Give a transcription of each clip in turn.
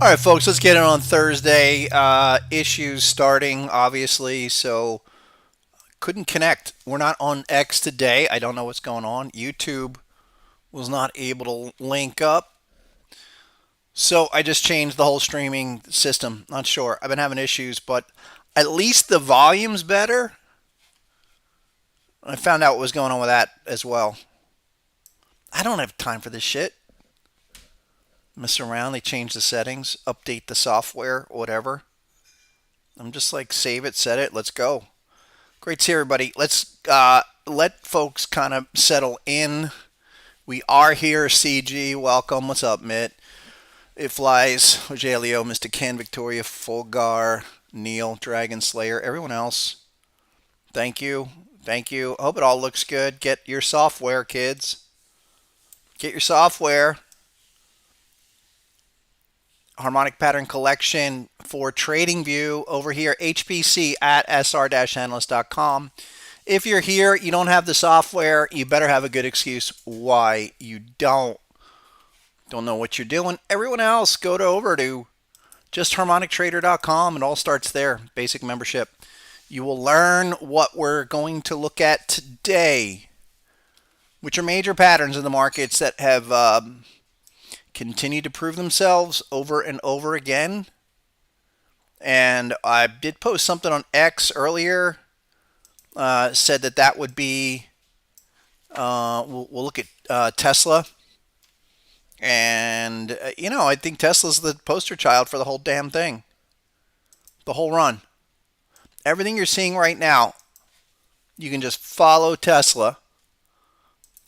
All right, folks, let's get it on Thursday. Issues starting, obviously, so couldn't connect. We're not on X today. I don't know what's going on. YouTube was not able to link up. So I just changed the whole streaming system. Not sure. I've been having issues, but at least the volume's better. I found out what was going on with that as well. I don't have time for this shit. Mess around. They change the settings, update the software, whatever. I'm just like, save it, set it, let's go. Great to see everybody. Let's let folks kind of settle in. We are here. CG, welcome. What's up, Mitt? It Flies, Rogelio, Mr. Ken, Victoria, Fulgar, Neil, Dragon Slayer, everyone else. Thank you. Thank you. Hope it all looks good. Get your software, kids. Get your software. Harmonic Pattern Collection for TradingView over here, HPC at sr-analyst.com. If you're here, you don't have the software, you better have a good excuse why you don't. Don't know what you're doing. Everyone else, go over to just harmonictrader.com. It all starts there. Basic membership. You will learn what we're going to look at today, which are major patterns in the markets that have continued to prove themselves over and over again. And I did post something on X earlier. Said that would be, we'll look at Tesla. And, I think Tesla's the poster child for the whole damn thing. The whole run. Everything you're seeing right now, you can just follow Tesla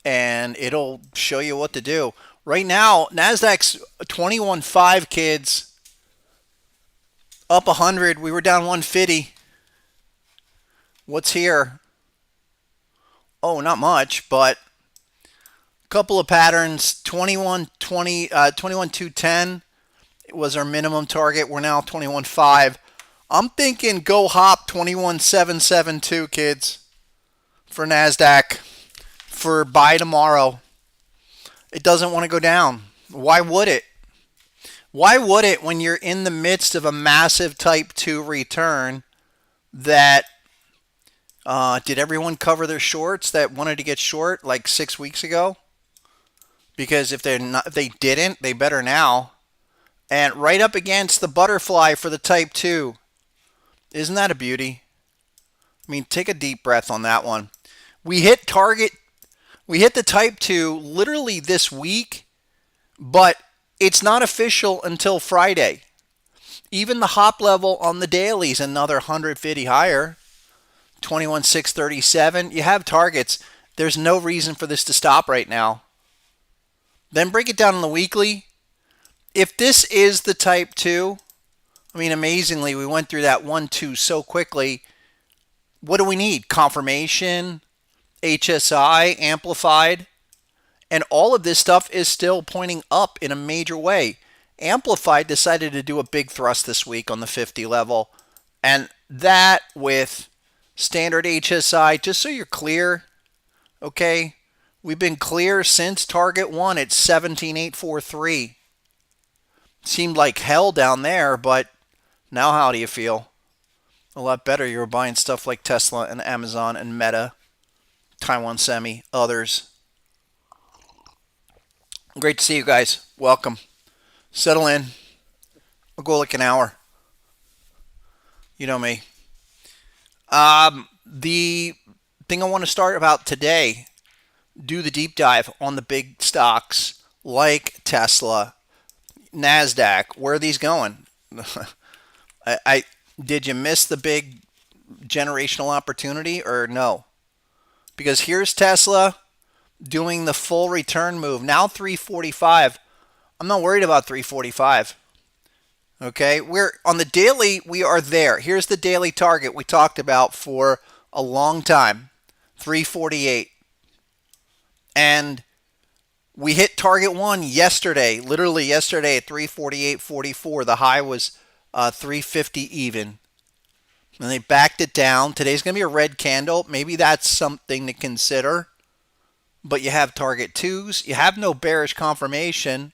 and it'll show you what to do. Right now, NASDAQ's 21.5, kids. Up 100. We were down 150. What's here? Oh, not much, but a couple of patterns. 21.210 was our minimum target. We're now 21.5. I'm thinking go hop 21.772, kids, for NASDAQ for buy tomorrow. It doesn't want to go down. Why would it? Why would it when you're in the midst of a massive type 2 return that did everyone cover their shorts that wanted to get short like 6 weeks ago? Because if they didn't, they better now. And right up against the butterfly for the type 2. Isn't that a beauty? I mean, take a deep breath on that one. We hit target. We hit the type 2 literally this week, but it's not official until Friday. Even the hop level on the daily is another 150 higher, 21,637. You have targets. There's no reason for this to stop right now. Then break it down on the weekly. If this is the type 2, I mean, amazingly, we went through that 1-2 so quickly. What do we need? Confirmation, HSI, amplified, and all of this stuff is still pointing up in a major way. Amplified decided to do a big thrust this week on the 50 level, and that with standard HSI, just so you're clear, okay, we've been clear since target 1 at 17,843. Seemed like hell down there, but now how do you feel? A lot better. You were buying stuff like Tesla and Amazon and Meta, Taiwan Semi, others. Great to see you guys. Welcome. Settle in. I'll go like an hour. You know me. The thing I want to start about today, do the deep dive on the big stocks like Tesla, NASDAQ. Where are these going? I did you miss the big generational opportunity or no? Because here's Tesla doing the full return move. Now 345. I'm not worried about 345. Okay, we're on the daily, we are there. Here's the daily target we talked about for a long time, 348. And we hit target 1 yesterday, literally yesterday at 348.44. The high was 350 even. And they backed it down. Today's going to be a red candle. Maybe that's something to consider. But you have target 2s. You have no bearish confirmation.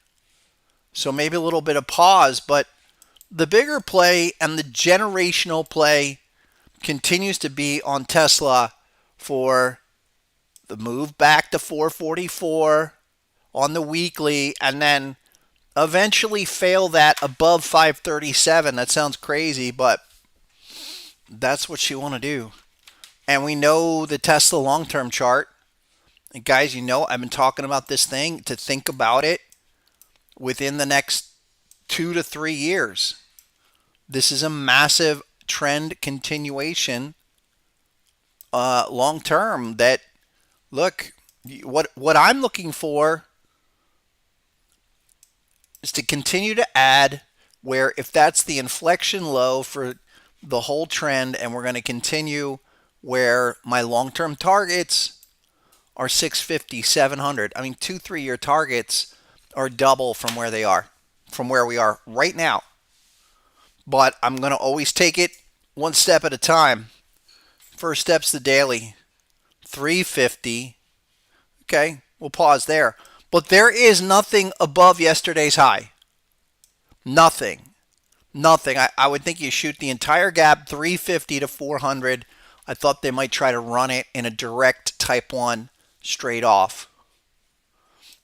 So maybe a little bit of pause, but the bigger play and the generational play continues to be on Tesla for the move back to 444 on the weekly, and then eventually fail that above 537. That sounds crazy, but that's what you want to do. And we know the Tesla long-term chart. And guys, you know I've been talking about this thing to think about it within the next 2 to 3 years. This is a massive trend continuation long term that, look, what I'm looking for is to continue to add, where if that's the inflection low for the whole trend and we're going to continue, where my long-term targets are 650, 700. I mean, 2 3 year targets are double from where they are, from where we are right now. But I'm going to always take it one step at a time. First step's the daily, 350. Okay, we'll pause there. But there is nothing above yesterday's high. Nothing. Nothing. I would think you shoot the entire gap, 350 to 400. I thought they might try to run it in a direct type 1 straight off.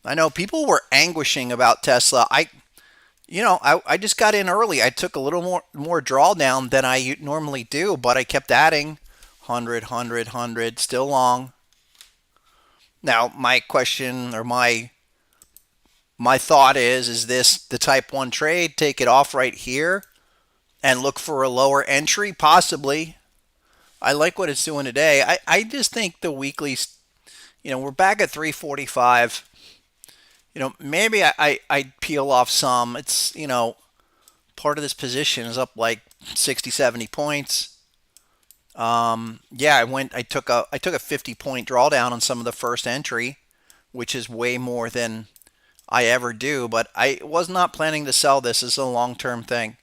I know people were anguishing about Tesla. I just got in early. I took a little more drawdown than I normally do, but I kept adding 100, still long. Now, my question or my thought is this the type 1 trade? Take it off right here and look for a lower entry? Possibly. I like what it's doing today. I just think the weekly, we're back at 345. Maybe I peel off some. It's, part of this position is up like 60, 70 points. I took a 50-point drawdown on some of the first entry, which is way more than I ever do, but I was not planning to sell this as a long-term thing.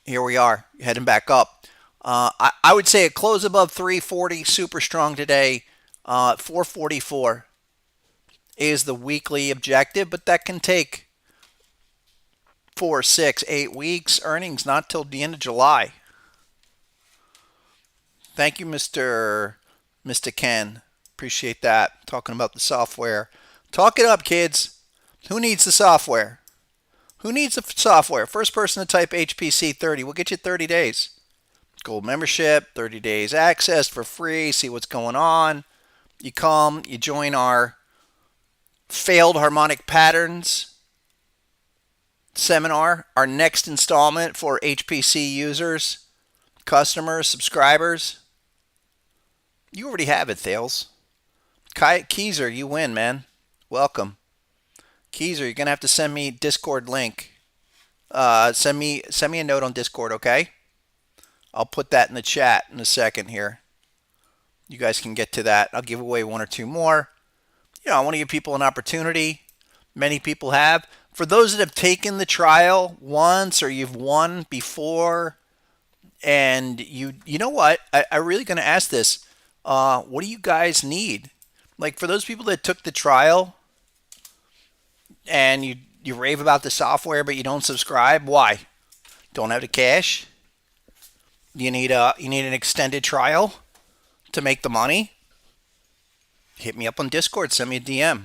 Here we are, heading back up. I would say a close above 340, super strong today. 444 is the weekly objective, but that can take 4, 6, 8 weeks. Earnings not till the end of July. Thank you, Mr. Ken. Appreciate that. Talking about the software. Talk it up, kids. Who needs the software? Who needs the software? First person to type HPC 30. We'll get you 30 days. Gold membership, 30 days access for free. See what's going on. You come, you join our failed harmonic patterns seminar, our next installment for HPC users, customers, subscribers. You already have it, Thales. Keyser, you win, man. Welcome. Keyser, you're going to have to send me Discord link. Send me a note on Discord, okay? I'll put that in the chat in a second here. You guys can get to that. I'll give away 1 or 2 more. I want to give people an opportunity. Many people have. For those that have taken the trial once or you've won before, and you know what? I'm really going to ask this. What do you guys need? Like for those people that took the trial and you rave about the software but you don't subscribe, why? Don't have the cash? You need an extended trial to make the money? Hit me up on Discord, send me a DM.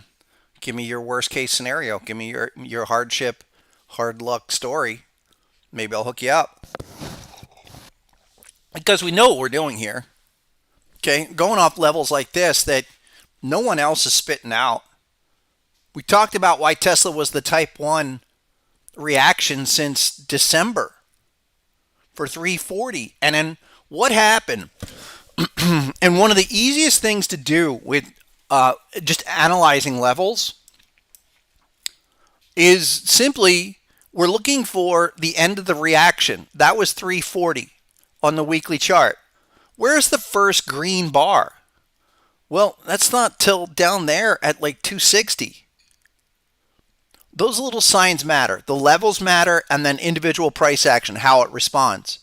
Give me your worst case scenario. Give me your hardship, hard luck story. Maybe I'll hook you up. Because we know what we're doing here. Okay, going off levels like this that no one else is spitting out. We talked about why Tesla was the type 1 reaction since December for 340. And then what happened? And one of the easiest things to do with just analyzing levels is simply we're looking for the end of the reaction. That was 340 on the weekly chart. Where's the first green bar? Well, that's not till down there at like 260. Those little signs matter. The levels matter, and then individual price action, how it responds.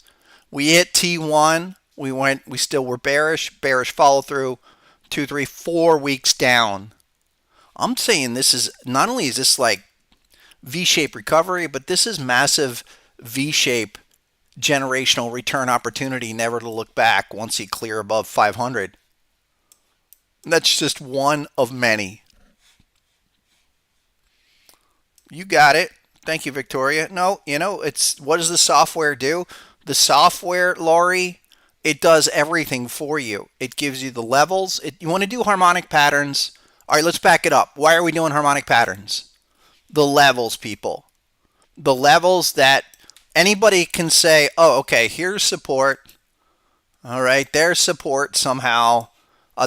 We hit T1. We still were bearish follow through, 2, 3, 4 weeks down. I'm saying this is, not only is this like V-shaped recovery, but this is massive V-shape generational return opportunity, never to look back once you clear above 500. That's just one of many. You got it. Thank you, Victoria. No, it's what does the software do? The software, Laurie, it does everything for you. It gives you the levels. You want to do harmonic patterns. All right, let's back it up. Why are we doing harmonic patterns? The levels, people. The levels that anybody can say, oh, okay, here's support. All right, there's support somehow.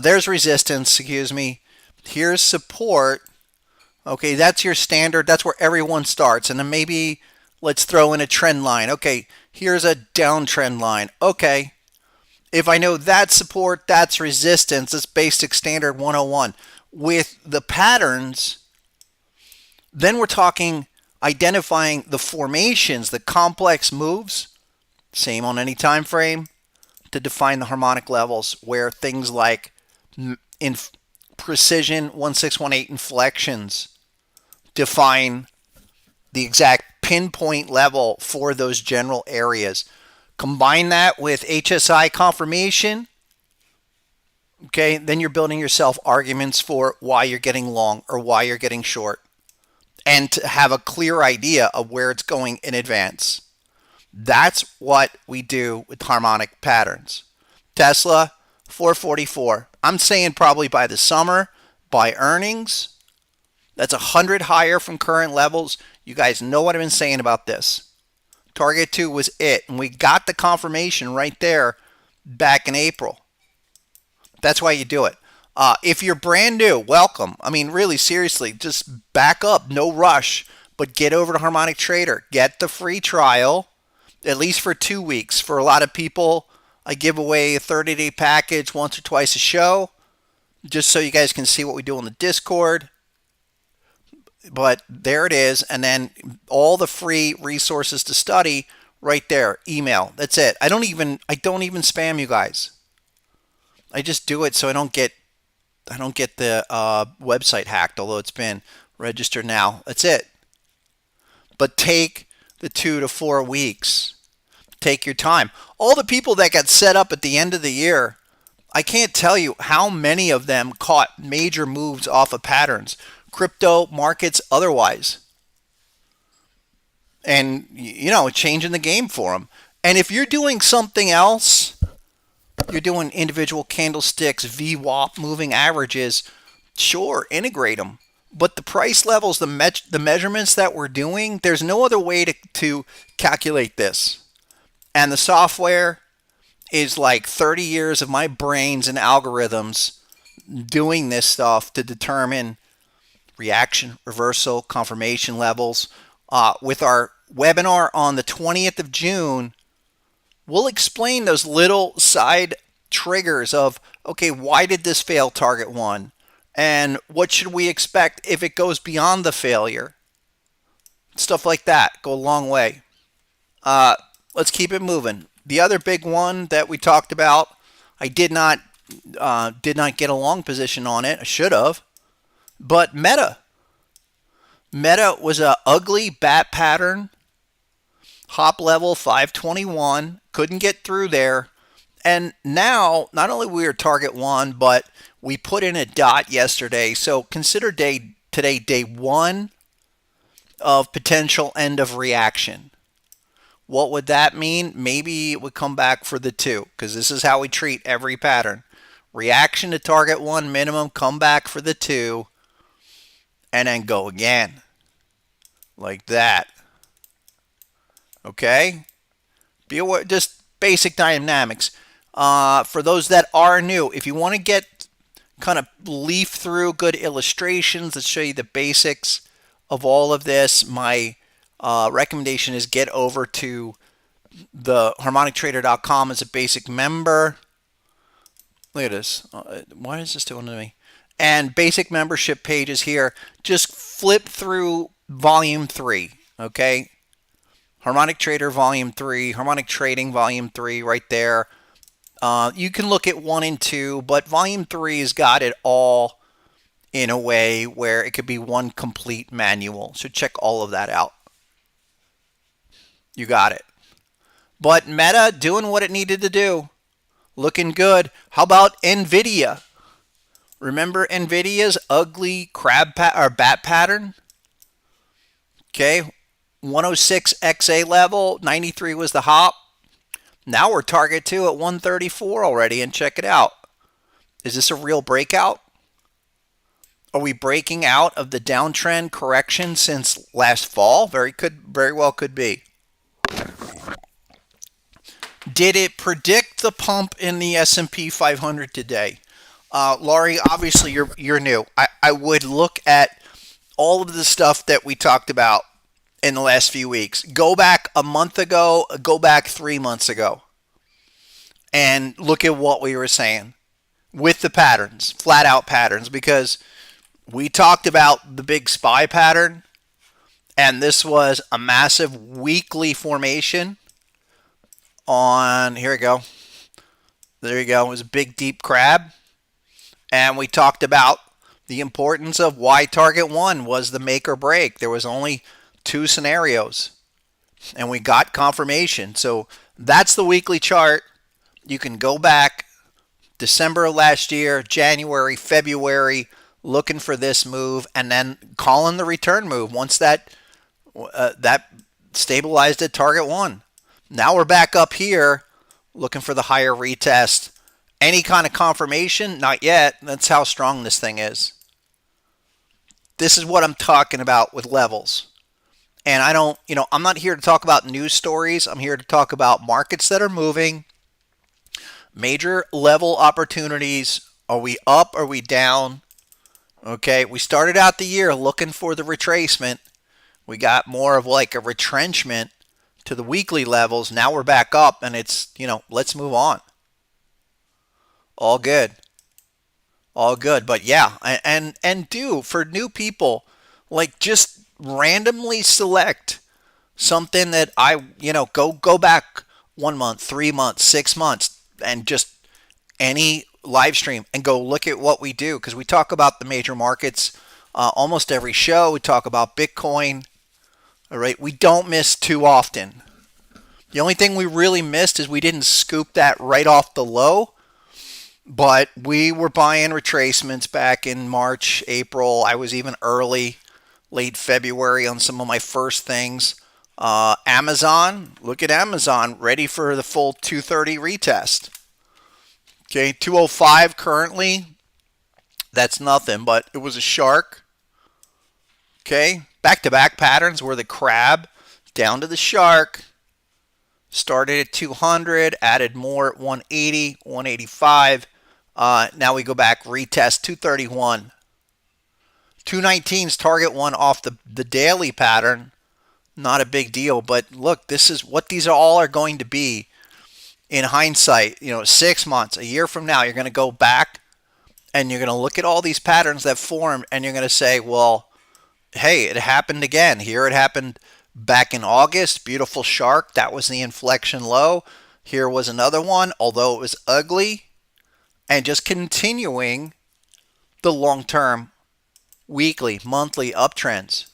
There's resistance, excuse me. Here's support. Okay, that's your standard. That's where everyone starts. And then maybe let's throw in a trend line. Okay, here's a downtrend line. Okay, if I know that's support, that's resistance, it's basic standard 101. With the patterns, then we're talking identifying the formations, the complex moves, same on any time frame, to define the harmonic levels where things like in precision 1618 inflections define the exact pinpoint level for those general areas. Combine that with HSI confirmation, okay, then you're building yourself arguments for why you're getting long or why you're getting short, and to have a clear idea of where it's going in advance. That's what we do with harmonic patterns. Tesla, 444. I'm saying probably by the summer, by earnings, that's 100 higher from current levels. You guys know what I've been saying about this. Target 2 was it, and we got the confirmation right there back in April. That's why you do it. If you're brand new, welcome. I mean, really, seriously, just back up, no rush, but get over to Harmonic Trader. Get the free trial, at least for 2 weeks. For a lot of people, I give away a 30-day package once or twice a show, just so you guys can see what we do on the Discord. But there it is, and then all the free resources to study right there. Email. That's it. I don't even spam you guys. I just do it so I don't get the website hacked, although it's been registered now. That's it. But take the 2 to 4 weeks. Take your time. All the people that got set up at the end of the year, I can't tell you how many of them caught major moves off of patterns. Crypto markets otherwise, and changing the game for them. And if you're doing something else, you're doing individual candlesticks, VWAP, moving averages, sure, integrate them. But the price levels, the measurements that we're doing, there's no other way to calculate this. And the software is like 30 years of my brains and algorithms doing this stuff to determine reaction, reversal, confirmation levels. With our webinar on the 20th of June, we'll explain those little side triggers of, okay, why did this fail target 1? And what should we expect if it goes beyond the failure? Stuff like that go a long way. Let's keep it moving. The other big one that we talked about, I did not get a long position on it. I should have. But Meta was a ugly bat pattern, hop level 521, couldn't get through there. And now, not only we are target 1, but we put in a dot yesterday. So consider today day 1 of potential end of reaction. What would that mean? Maybe it would come back for the 2, because this is how we treat every pattern. Reaction to target 1 minimum, come back for the 2. And then go again, like that. Okay? Be aware, just basic dynamics. For those that are new, if you want to get kind of leaf through good illustrations that show you the basics of all of this, my recommendation is get over to the harmonictrader.com as a basic member. Look at this. Why is this doing to me? And basic membership pages here. Just flip through volume 3, okay? Harmonic Trader volume 3, Harmonic Trading volume 3 right there. You can look at 1 and 2, but volume 3 has got it all in a way where it could be one complete manual. So check all of that out. You got it. But Meta doing what it needed to do. Looking good. How about Nvidia? Remember Nvidia's ugly or bat pattern? Okay. 106 XA level, 93 was the hop. Now we're target 2 at 134 already, and check it out. Is this a real breakout? Are we breaking out of the downtrend correction since last fall? Very well could be. Did it predict the pump in the S&P 500 today? Laurie, obviously you're new. I would look at all of the stuff that we talked about in the last few weeks. Go back a month ago, go back 3 months ago, and look at what we were saying with the patterns, flat out patterns, because we talked about the big SPY pattern, and this was a massive weekly formation on, here we go. There you go. It was a big deep crab. And we talked about the importance of why target 1 was the make or break. There was only 2 scenarios, and we got confirmation. So that's the weekly chart. You can go back December of last year, January, February, looking for this move, and then calling the return move once that stabilized at target 1. Now we're back up here looking for the higher retest. Any kind of confirmation? Not yet. That's how strong this thing is. This is what I'm talking about with levels. And I'm not here to talk about news stories. I'm here to talk about markets that are moving, major level opportunities. Are we up? Are we down? Okay, we started out the year looking for the retracement. We got more of like a retrenchment to the weekly levels. Now we're back up, and it's, let's move on. All good. All good. But yeah, and do for new people, like just randomly select something that go back 1 month, 3 months, 6 months, and just any live stream and go look at what we do, because we talk about the major markets almost every show. We talk about Bitcoin. All right, we don't miss too often. The only thing we really missed is we didn't scoop that right off the low, but we were buying retracements back in March, April. I was even early, late February on some of my first things. Amazon, look at Amazon, ready for the full 230 retest. Okay, 205 currently. That's nothing, but it was a shark. Okay, back-to-back patterns where the crab down to the shark. Started at 200, added more at 180, 185. Now we go back, retest 231. 219's target 1 off the daily pattern. Not a big deal, but look, this is what these all are going to be in hindsight. 6 months, a year from now, you're going to go back and you're going to look at all these patterns that formed, and you're going to say, well, hey, it happened again. Here it happened back in August. Beautiful shark. That was the inflection low. Here was another one, although it was ugly. And just continuing the long-term, weekly, monthly uptrends.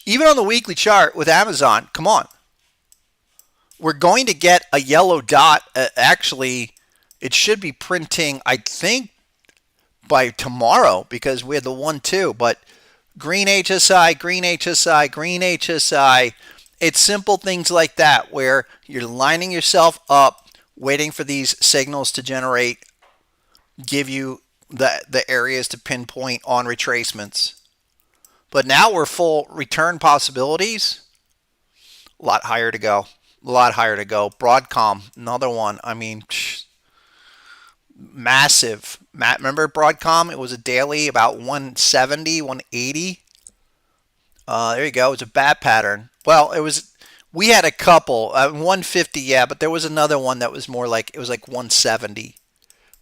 Even on the weekly chart with Amazon, come on. We're going to get a yellow dot. Actually, it should be printing, I think, by tomorrow, because we had the 1-2. But green HSI, green HSI, green HSI. It's simple things like that where you're lining yourself up, waiting for these signals to generate, give you the areas to pinpoint on retracements. But now we're full return possibilities. A lot higher to go. A lot higher to go. Broadcom, another one. I mean, massive. Remember Broadcom? It was a daily about 170, 180. There you go. It was a bad pattern. Well, we had a couple. 150, yeah, but there was another one that was more like, it was like 170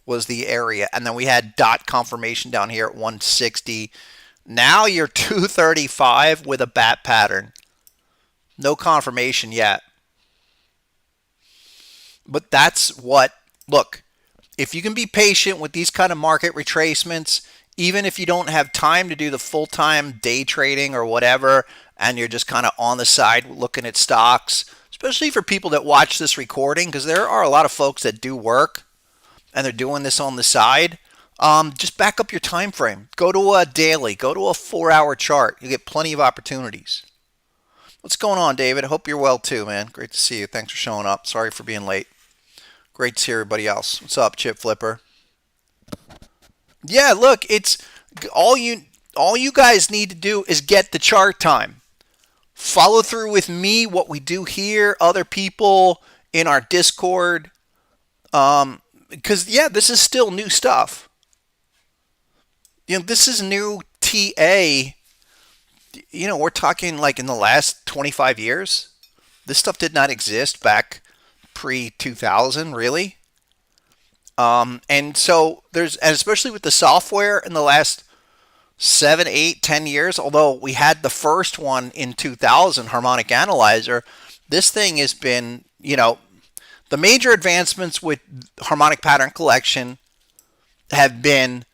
was the area. And then we had dot confirmation down here at 160. Now you're 235 with a bat pattern. No confirmation yet. But that's what, look, if you can be patient with these kind of market retracements, even if you don't have time to do the full-time day trading or whatever, and you're just kind of on the side looking at stocks, especially for people that watch this recording, because there are a lot of folks that do work and they're doing this on the side. Just back up your time frame. Go to a daily, go to a 4-hour chart. You get plenty of opportunities. What's going on, David? I hope you're well too, man. Great to see you. Thanks for showing up. Sorry for being late. Great to see everybody else. What's up, Chip Flipper? Yeah, look, it's all you guys need to do is get the chart time. Follow through with me, what we do here, other people in our Discord. Because yeah, this is still new stuff. This is new TA. We're talking like in the last 25 years. This stuff did not exist back pre-2000, really. And so and especially with the software in the last 7, 8, 10 years, although we had the first one in 2000, Harmonic Analyzer, this thing has been, the major advancements with harmonic pattern collection have been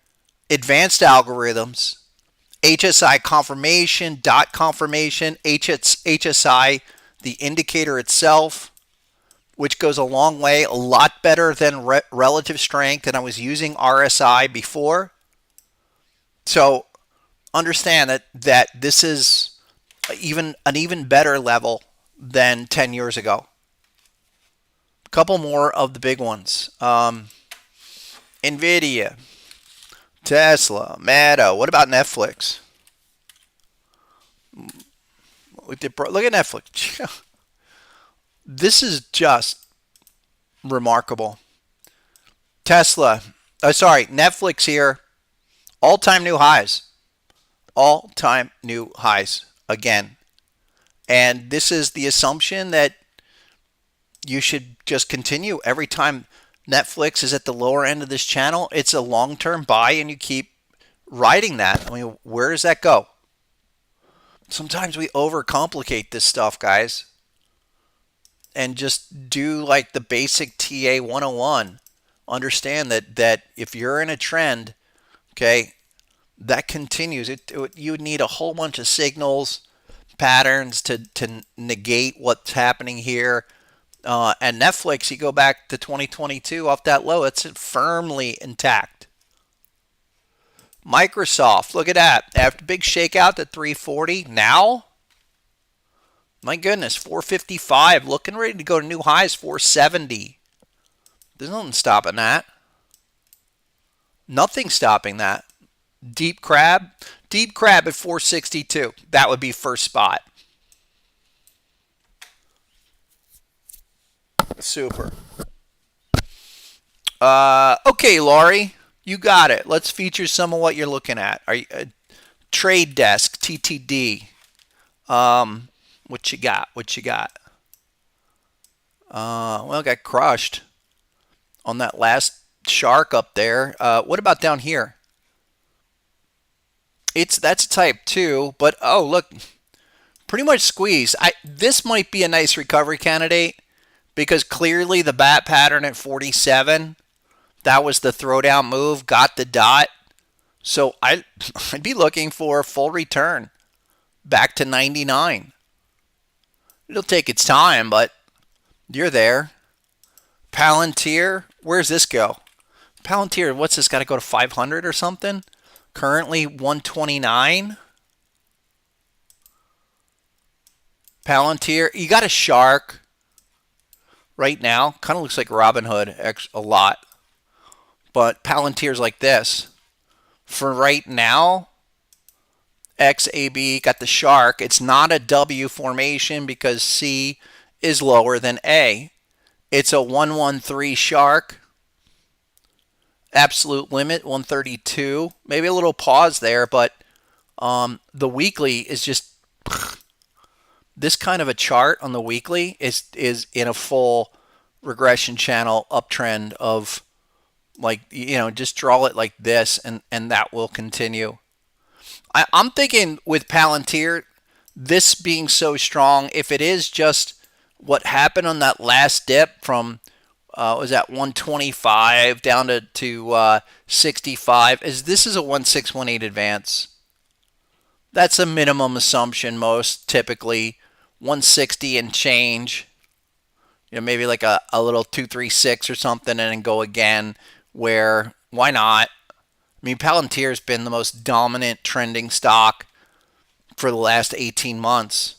advanced algorithms, HSI confirmation, dot confirmation, HSI, the indicator itself, which goes a long way, a lot better than relative strength, and I was using RSI before. So understand that this is an even better level than 10 years ago. A couple more of the big ones. Nvidia, Tesla, Meta. What about Netflix? Look at Netflix. This is just remarkable. Netflix here, all-time new highs. All-time new highs again. And this is the assumption that you should just continue. Every time Netflix is at the lower end of this channel, it's a long-term buy, and you keep riding that. I mean, where does that go? Sometimes we overcomplicate this stuff, guys, and just do like the basic TA 101. Understand that if you're in a trend, okay, that continues. You would need a whole bunch of signals, patterns to negate what's happening here. And Netflix, you go back to 2022 off that low, it's firmly intact. Microsoft, look at that. After big shakeout to 340, now, my goodness, 455, looking ready to go to new highs, 470. There's nothing stopping that. Nothing stopping that. Deep crab at 462. That would be first spot. Super. Okay, Laurie, you got it. Let's feature some of what you're looking at. Are you Trade Desk, TTD? What you got? Well, got crushed on that last shark up there. What about down here? That's a type 2, but oh look, pretty much squeezed. This might be a nice recovery candidate because clearly the bat pattern at 47, that was the throwdown move, got the dot. So I'd be looking for a full return back to 99. It'll take its time, but you're there. Palantir, where's this go? Palantir, what's this got to go to 500 or something? Currently 129. Palantir, you got a shark right now. Kind of looks like Robinhood a lot. But Palantir's like this. For right now, XAB got the shark. It's not a W formation because C is lower than A. It's a 113 shark. Absolute limit 132. Maybe a little pause there, but the weekly is just this kind of a chart on the weekly is in a full regression channel uptrend of just draw it like this and that will continue. I'm thinking with Palantir, this being so strong, if it is just what happened on that last dip from Was at 125 down to 65. As this is a 1618 advance, that's a minimum assumption. Most typically 160 and change. Maybe like a little 236 or something, and then go again. Where why not? I mean, Palantir's been the most dominant trending stock for the last 18 months.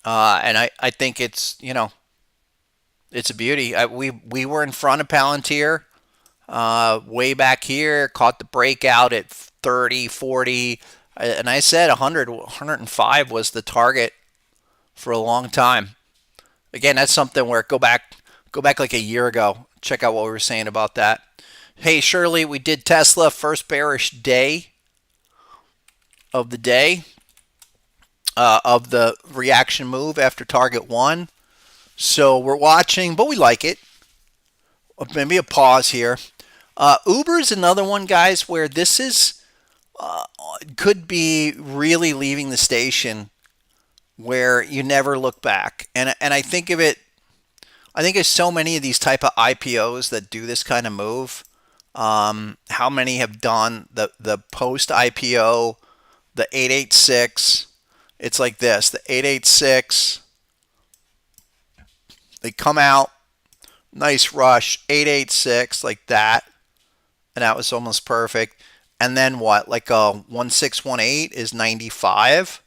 And I think it's a beauty. We were in front of Palantir way back here, caught the breakout at 30, 40, and I said 100, 105 was the target for a long time. Again, that's something where go back like a year ago. Check out what we were saying about that. Hey, Shirley, we did Tesla first bearish day of the day of the reaction move after target one. So we're watching, but we like it. Maybe a pause here. Uber is another one, guys, where this is could be really leaving the station where you never look back. And I think of it. I think there's so many of these type of IPOs that do this kind of move. How many have done the post IPO, the 886? It's like this: the 886. They come out, nice rush, 886 like that, and that was almost perfect. And then what? Like a 1618 is 95,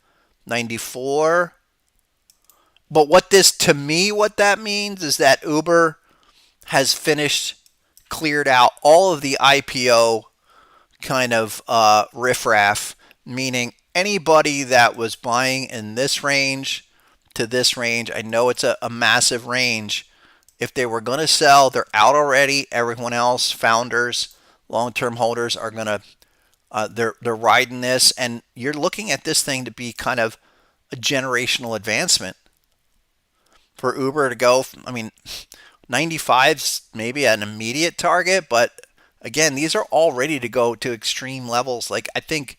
94. But what that means is that Uber has finished, cleared out all of the IPO kind of riffraff, meaning anybody that was buying in this range to this range. I know it's a massive range. If they were going to sell, they're out already. Everyone else, founders, long-term holders, are going to they're riding this, and you're looking at this thing to be kind of a generational advancement for Uber to go. I mean, 95's maybe an immediate target, but again, these are all ready to go to extreme levels. Like, I think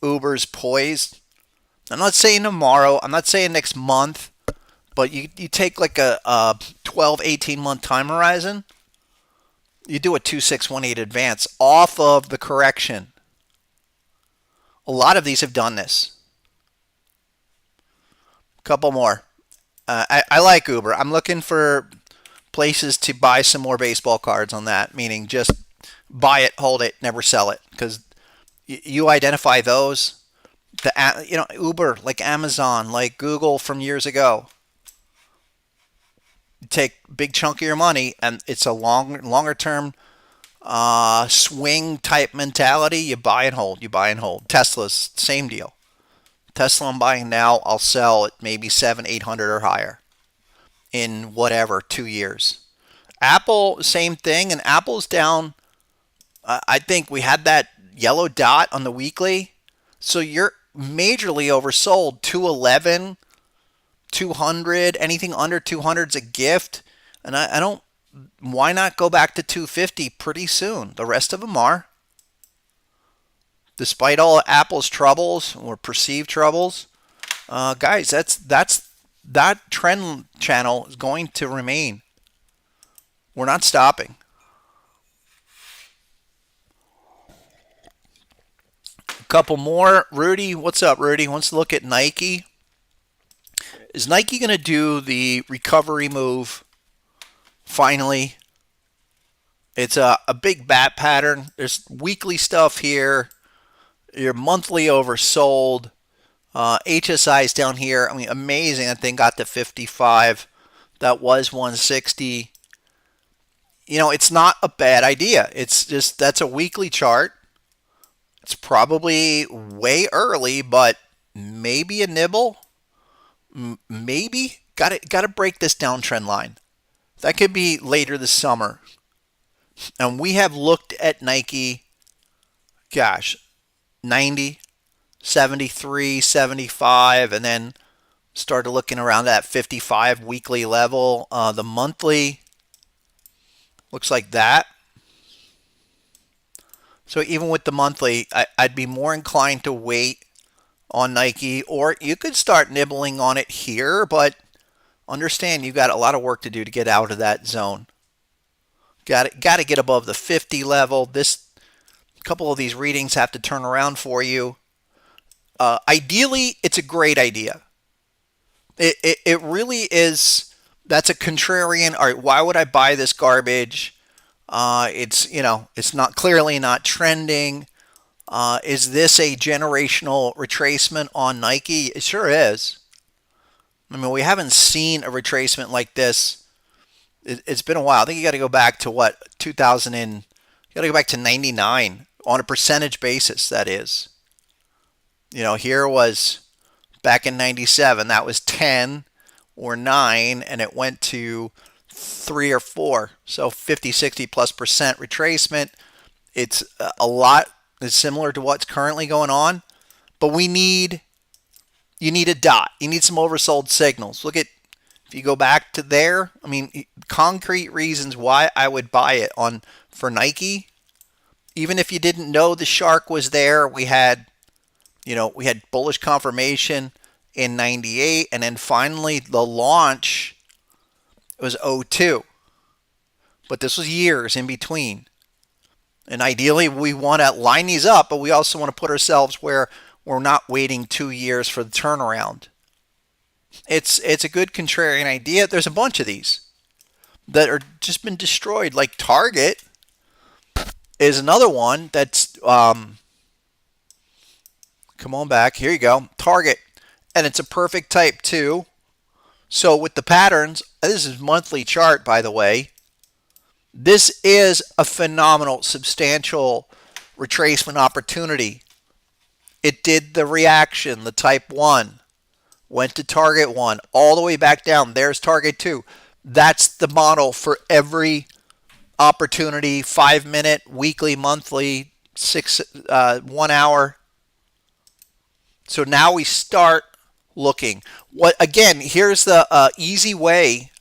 Uber's poised. I'm not saying tomorrow. I'm not saying next month. But you take like a 12, 18-month time horizon. You do a 2618 advance off of the correction. A lot of these have done this. A couple more. I like Uber. I'm looking for places to buy some more baseball cards on that, meaning just buy it, hold it, never sell it. Because you identify those. Uber, like Amazon, like Google from years ago. You take a big chunk of your money, and it's a longer term swing type mentality. You buy and hold. You buy and hold. Tesla's same deal. Tesla I'm buying now. I'll sell at maybe 700, 800 or higher in whatever 2 years. Apple, same thing, and Apple's down. I think we had that yellow dot on the weekly. So you're majorly oversold. 211, 200, anything under 200 is a gift. And I don't, why not go back to 250 pretty soon? The rest of them are. Despite all Apple's troubles or perceived troubles, guys, that trend channel is going to remain. We're not stopping. A couple more. Rudy, what's up, Rudy? Wants to look at Nike. Is Nike going to do the recovery move finally? It's a big bat pattern. There's weekly stuff here. You're monthly oversold. HSI's down here. I mean, amazing. That thing got to 55. That was 160. It's not a bad idea. It's just that's a weekly chart. It's probably way early, but maybe a nibble. Maybe got to break this downtrend line. That could be later this summer. And we have looked at Nike. Gosh. 90, 73, 75, and then started looking around that 55 weekly level. The monthly looks like that. So even with the monthly, I'd be more inclined to wait on Nike, or you could start nibbling on it here, but understand you've got a lot of work to do to get out of that zone. Got to get above the 50 level. This couple of these readings have to turn around for you. Ideally, it's a great idea. It really is. That's a contrarian. All right, why would I buy this garbage? It's not clearly not trending. Is this a generational retracement on Nike? It sure is. I mean, we haven't seen a retracement like this. It's been a while. I think you got to go back to what 2000 and you got to go back to 99 on a percentage basis. That is, here was back in 97. That was 10 or 9, and it went to 3 or 4. So 50, 60 plus percent retracement. It's a lot. It's similar to what's currently going on, but you need a dot. You need some oversold signals. Look at, if you go back to there, I mean, concrete reasons why I would buy it for Nike. Even if you didn't know the shark was there, we had bullish confirmation in 98, and then finally the launch was 02. But this was years in between. And ideally, we want to line these up, but we also want to put ourselves where we're not waiting 2 years for the turnaround. It's a good contrarian idea. There's a bunch of these that are just been destroyed. Like Target is another one that's come on back. Here you go. Target. And it's a perfect type 2. So with the patterns, this is monthly chart, by the way. This is a phenomenal, substantial retracement opportunity. It did the reaction, the type 1, went to target 1, all the way back down. There's target 2. That's the model for every opportunity, 5-minute, weekly, monthly, 1 hour. So now we start looking. Again, here's the easy way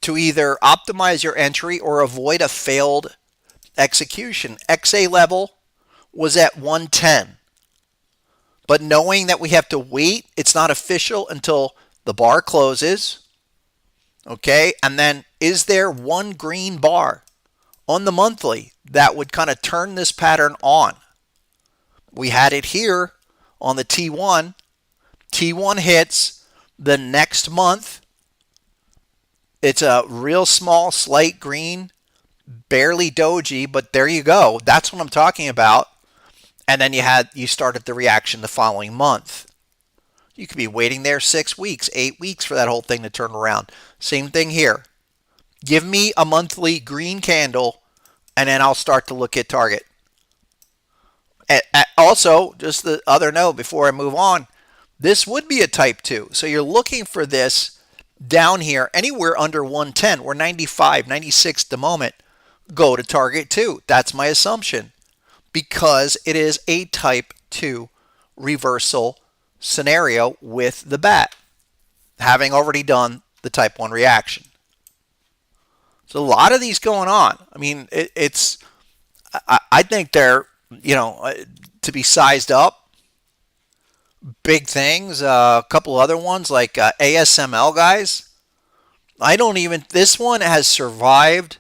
to either optimize your entry or avoid a failed execution. XA level was at 110. But knowing that we have to wait, it's not official until the bar closes. Okay, and then is there one green bar on the monthly that would kind of turn this pattern on? We had it here on the T1. T1 hits the next month. It's a real small, slight green, barely doji, but there you go. That's what I'm talking about. And then you started the reaction the following month. You could be waiting there 6 weeks, 8 weeks for that whole thing to turn around. Same thing here. Give me a monthly green candle, and then I'll start to look at target. Also, just the other note before I move on, this would be a type 2. So you're looking for this down here, anywhere under 110. We're 95, 96 at the moment. Go to target 2. That's my assumption, because it is a type 2 reversal scenario with the bat, having already done the type 1 reaction. So a lot of these going on. I mean, I think they're, to be sized up. Big things. A couple other ones like ASML guys. This one has survived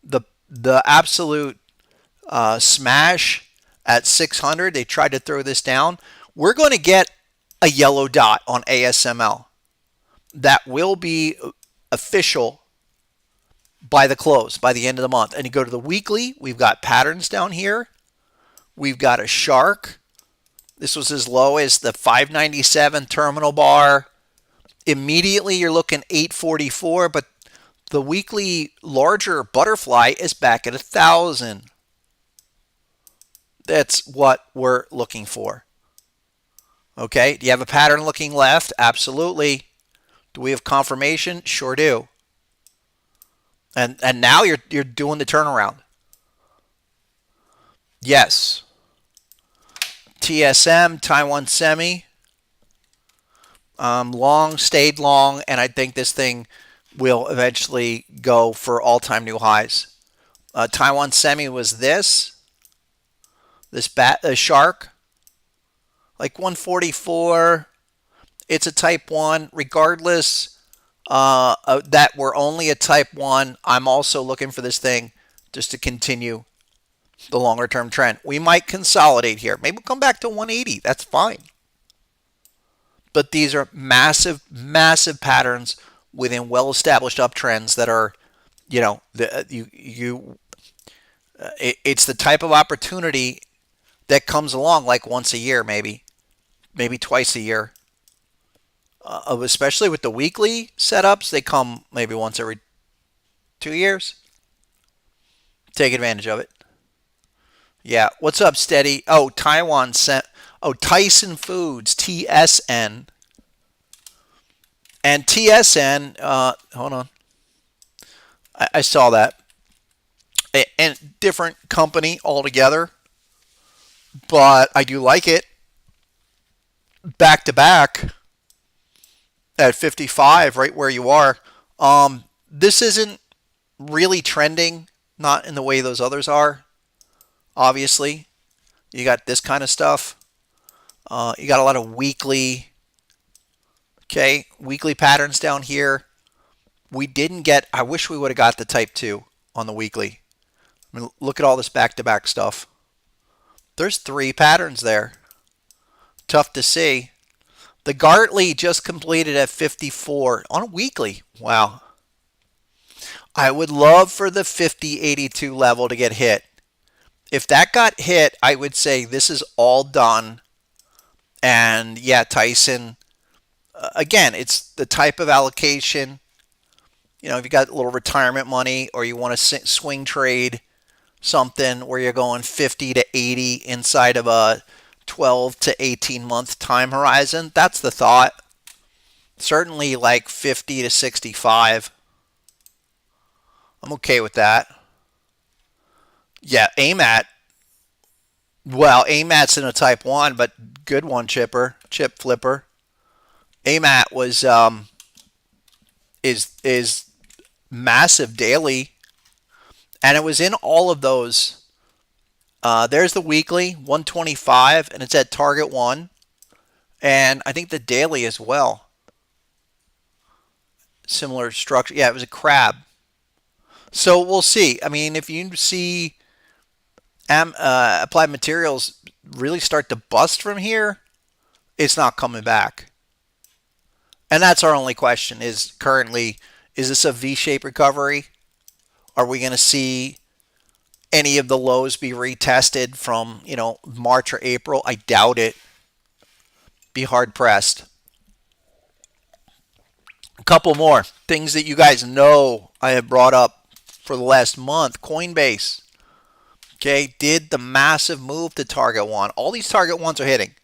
the absolute smash at 600. They tried to throw this down. We're going to get a yellow dot on ASML. That will be official by the close, by the end of the month. And you go to the weekly, we've got patterns down here. We've got a shark. This was as low as the 597 terminal bar. Immediately you're looking 844, but the weekly larger butterfly is back at 1,000. That's what we're looking for. Okay, do you have a pattern looking left? Absolutely. Do we have confirmation? Sure do. And now you're doing the turnaround. Yes. TSM, Taiwan Semi, long, stayed long, and I think this thing will eventually go for all-time new highs. Taiwan Semi was this shark, like 144. It's a type 1. Regardless, that we're only a type 1. I'm also looking for this thing just to continue the longer term trend. We might consolidate here. Maybe we'll come back to 180. That's fine. But these are massive, massive patterns within well-established uptrends that are, it's the type of opportunity that comes along like once a year, maybe twice a year. Especially with the weekly setups, they come maybe once every 2 years. Take advantage of it. Yeah. What's up, Steady? Oh, Taiwan sent. Oh, Tyson Foods, TSN. And TSN, hold on. I saw that. And different company altogether. But I do like it. Back to back at 55, right where you are. This isn't really trending, not in the way those others are. Obviously, you got this kind of stuff. You got a lot of weekly patterns down here. We didn't get, I wish we would have got the type 2 on the weekly. I mean, look at all this back-to-back stuff. There's 3 patterns there. Tough to see. The Gartley just completed at 54 on a weekly. Wow. I would love for the 5082 level to get hit. If that got hit, I would say this is all done. And yeah, Tyson, again, it's the type of allocation. If you got a little retirement money or you want to swing trade something where you're going 50 to 80 inside of a 12 to 18 month time horizon, that's the thought. Certainly like 50 to 65. I'm okay with that. Yeah, AMAT. Well, AMAT's in a type 1, but good one, chip flipper. AMAT was is massive daily, and it was in all of those. There's the weekly 125, and it's at target 1, and I think the daily as well. Similar structure. Yeah, it was a crab. So we'll see. I mean, if you see Applied Materials really start to bust from here, it's not coming back. And that's our only question is currently, is this a V-shaped recovery? Are we going to see any of the lows be retested from, March or April? I doubt it. Be hard pressed. A couple more things that you guys know I have brought up for the last month. Coinbase, did the massive move to target 1. All these target 1s are hitting.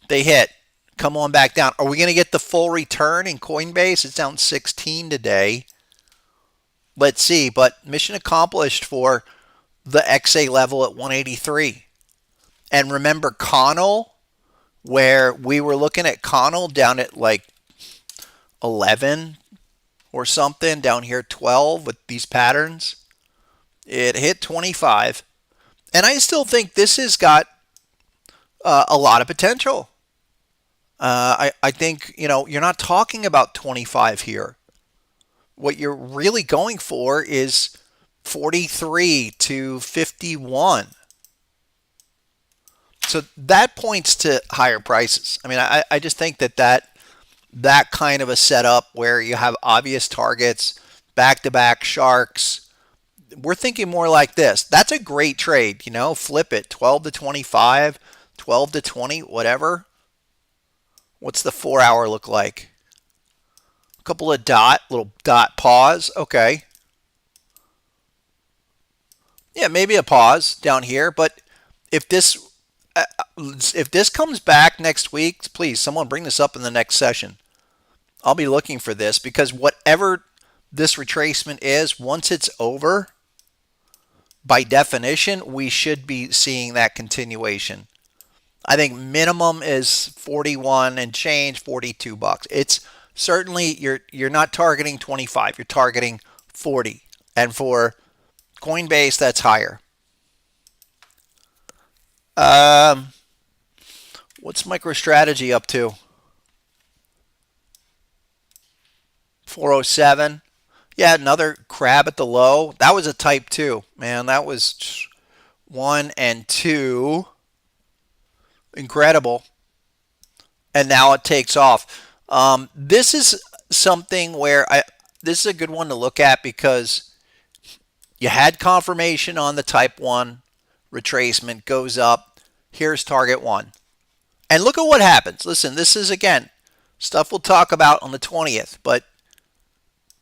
They hit. Come on back down. Are we going to get the full return in Coinbase? It's down 16 today. Let's see. But mission accomplished for the XA level at 183. And remember Connell, where we were looking at Connell down at like 11 or something, down here 12 with these patterns. It hit 25. And I still think this has got a lot of potential. I think, you're not talking about 25 here. What you're really going for is 43 to 51. So that points to higher prices. I mean, I just think that kind of a setup where you have obvious targets, back-to-back sharks, we're thinking more like this. That's a great trade, flip it, 12 to 25, 12 to 20, whatever. What's the 4-hour look like? A couple of little dot pause. Okay. Yeah, maybe a pause down here, but if this comes back next week, please someone bring this up in the next session. I'll be looking for this because whatever this retracement is, once it's over, by definition, we should be seeing that continuation. I think minimum is 41 and change, $42. It's certainly you're not targeting 25, you're targeting 40. And for Coinbase, that's higher. What's MicroStrategy up to? 407. Yeah, another crab at the low. That was a type 2. Man, that was 1 and 2. Incredible. And now it takes off. This is something where this is a good one to look at because you had confirmation on the type 1 retracement, goes up. Here's target 1. And look at what happens. Listen, this is, again, stuff we'll talk about on the 20th. But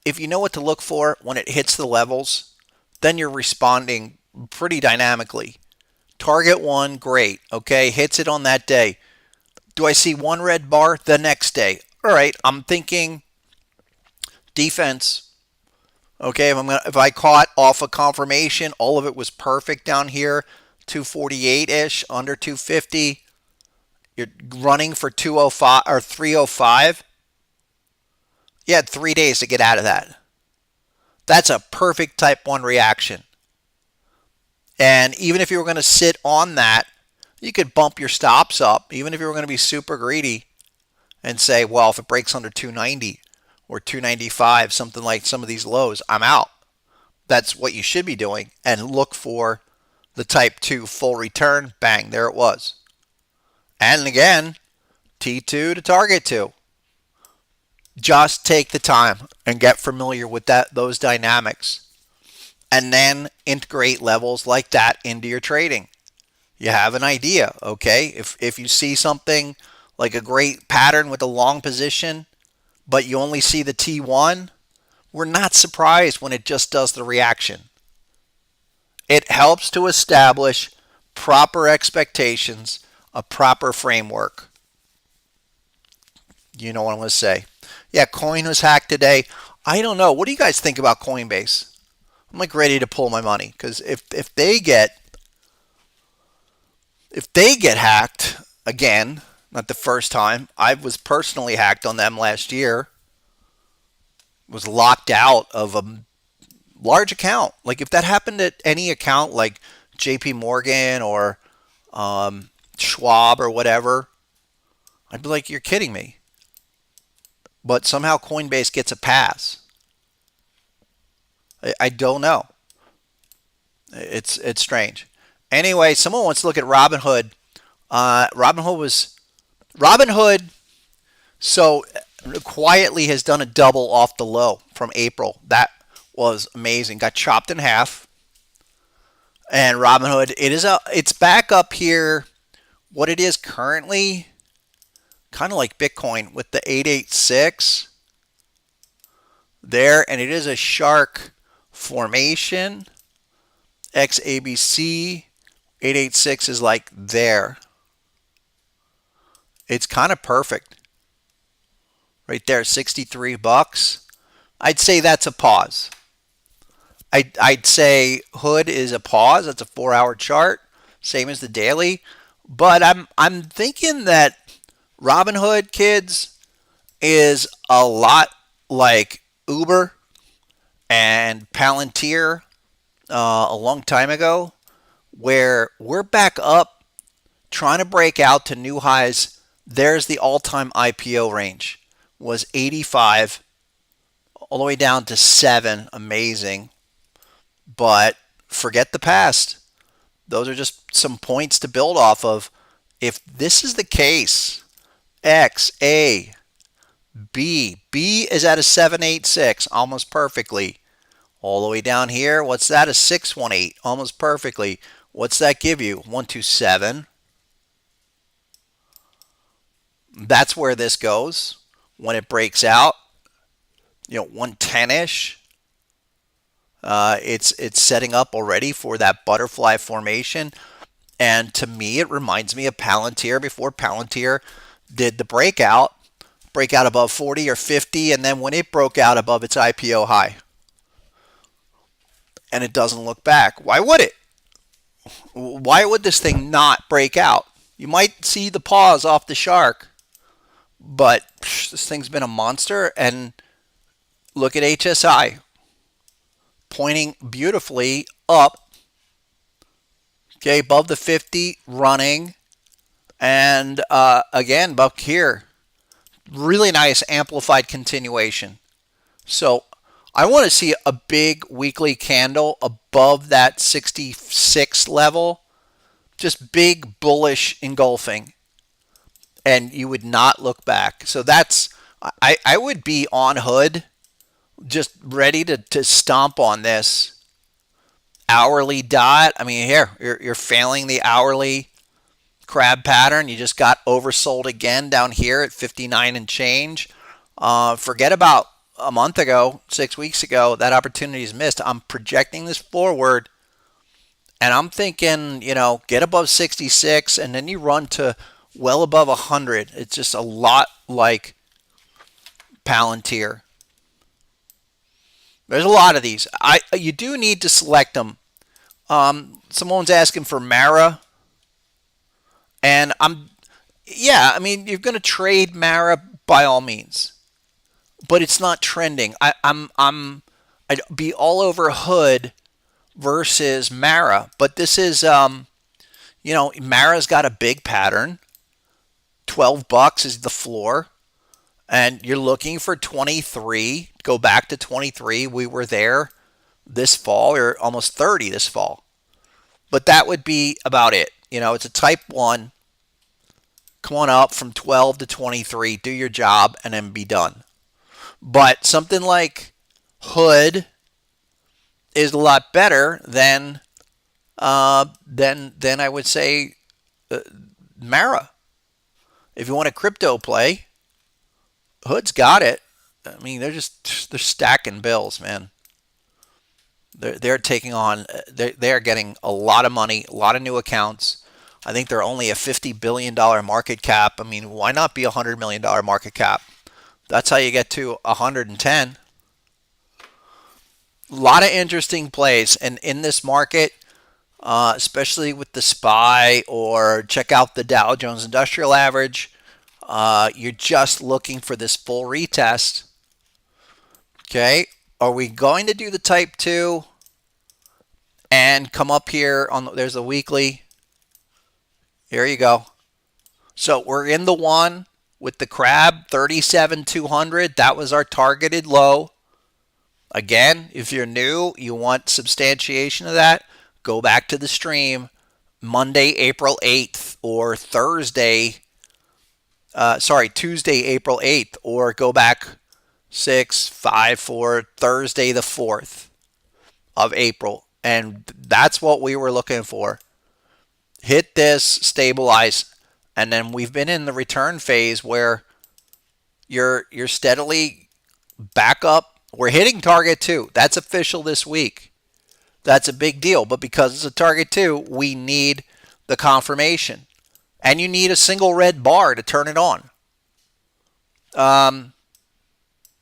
if you know what to look for when it hits the levels, then you're responding pretty dynamically. Target 1, great. Okay, hits it on that day. Do I see one red bar the next day? All right, I'm thinking defense. Okay, if I caught off a confirmation, all of it was perfect down here, 248-ish, under 250. You're running for 205 or 305. You had 3 days to get out of that. That's a perfect type 1 reaction. And even if you were going to sit on that, you could bump your stops up, even if you were going to be super greedy and say, well, if it breaks under 290 or 295, something like some of these lows, I'm out. That's what you should be doing. And look for the type 2 full return. Bang, there it was. And again, T2 to target 2. Just take the time and get familiar with those dynamics. And then integrate levels like that into your trading. You have an idea, okay? If you see something like a great pattern with a long position, but you only see the T1, we're not surprised when it just does the reaction. It helps to establish proper expectations, a proper framework. You know what I'm going to say. Yeah, Coin was hacked today. I don't know. What do you guys think about Coinbase? I'm like ready to pull my money because if they get hacked again, not the first time. I was personally hacked on them last year. Was locked out of a large account. Like if that happened at any account like JP Morgan or Schwab or whatever, I'd be like, you're kidding me. But somehow Coinbase gets a pass. I don't know. It's strange. Anyway, someone wants to look at Robinhood. Robinhood so quietly has done a double off the low from April. That was amazing. Got chopped in half. And Robinhood, it's back up here. What it is currently, kind of like Bitcoin with the 886 there, and it is a shark formation. XABC 886 is like there. It's kind of perfect. Right there, 63 bucks. I'd say that's a pause. I'd say Hood is a pause. That's a 4-hour chart, same as the daily. But I'm thinking that Robinhood, kids, is a lot like Uber and Palantir a long time ago, where we're back up trying to break out to new highs. There's the all-time IPO range, was 85 all the way down to 7. Amazing. But forget the past. Those are just some points to build off of. If this is the case, X, A, B is at a 786 almost perfectly. All the way down here, what's that? A 618 almost perfectly. What's that give you? 127. That's where this goes when it breaks out. 110-ish. It's setting up already for that butterfly formation. And to me, it reminds me of Palantir before Palantir did the breakout above 40 or 50, and then when it broke out above its IPO high. And it doesn't look back. Why would it? Why would this thing not break out? You might see the pause off the shark, but this thing's been a monster. And look at HSI pointing beautifully up. Okay, above the 50, running. And again, up here, really nice amplified continuation. So I want to see a big weekly candle above that 66 level, just big bullish engulfing, and you would not look back. So that's, I would be on hood, just ready to stomp on this hourly dot. I mean, here, you're failing the hourly crab pattern. You just got oversold again down here at 59 and change. Forget about a month ago, 6 weeks ago, that opportunity is missed. I'm projecting this forward, and I'm thinking, get above 66, and then you run to well above 100. It's just a lot like Palantir. There's a lot of these. You do need to select them. Someone's asking for Mara, and I mean, you're going to trade Mara by all means, but it's not trending. I'd be all over Hood versus Mara, but this is, Mara's got a big pattern. $12 is the floor, and you're looking for 23. Go back to 23. We were there this fall, or almost 30 this fall. But that would be about it. It's a type 1. Come on up from 12 to 23, do your job, and then be done. But something like Hood is a lot better than I would say Mara. If you want a crypto play, Hood's got it. I mean, they're stacking bills, man. They're taking on. They're getting a lot of money, a lot of new accounts. I think they're only a $50 billion market cap. I mean, why not be a $100 million market cap? That's how you get to 110. A lot of interesting plays. And in this market, especially with the SPY, or check out the Dow Jones Industrial Average, you're just looking for this full retest. Okay. Are we going to do the type 2 and come up here there's a weekly? Here you go. So we're in the one with the crab, 37,200. That was our targeted low. Again, if you're new, you want substantiation of that, go back to the stream Monday, April 8th, or Tuesday, April 8th, or go back 6, 5, 4, Thursday the 4th of April. And that's what we were looking for. Hit this, stabilize, and then we've been in the return phase where you're steadily back up. We're hitting target 2. That's official this week. That's a big deal, but because it's a target 2, we need the confirmation. And you need a single red bar to turn it on.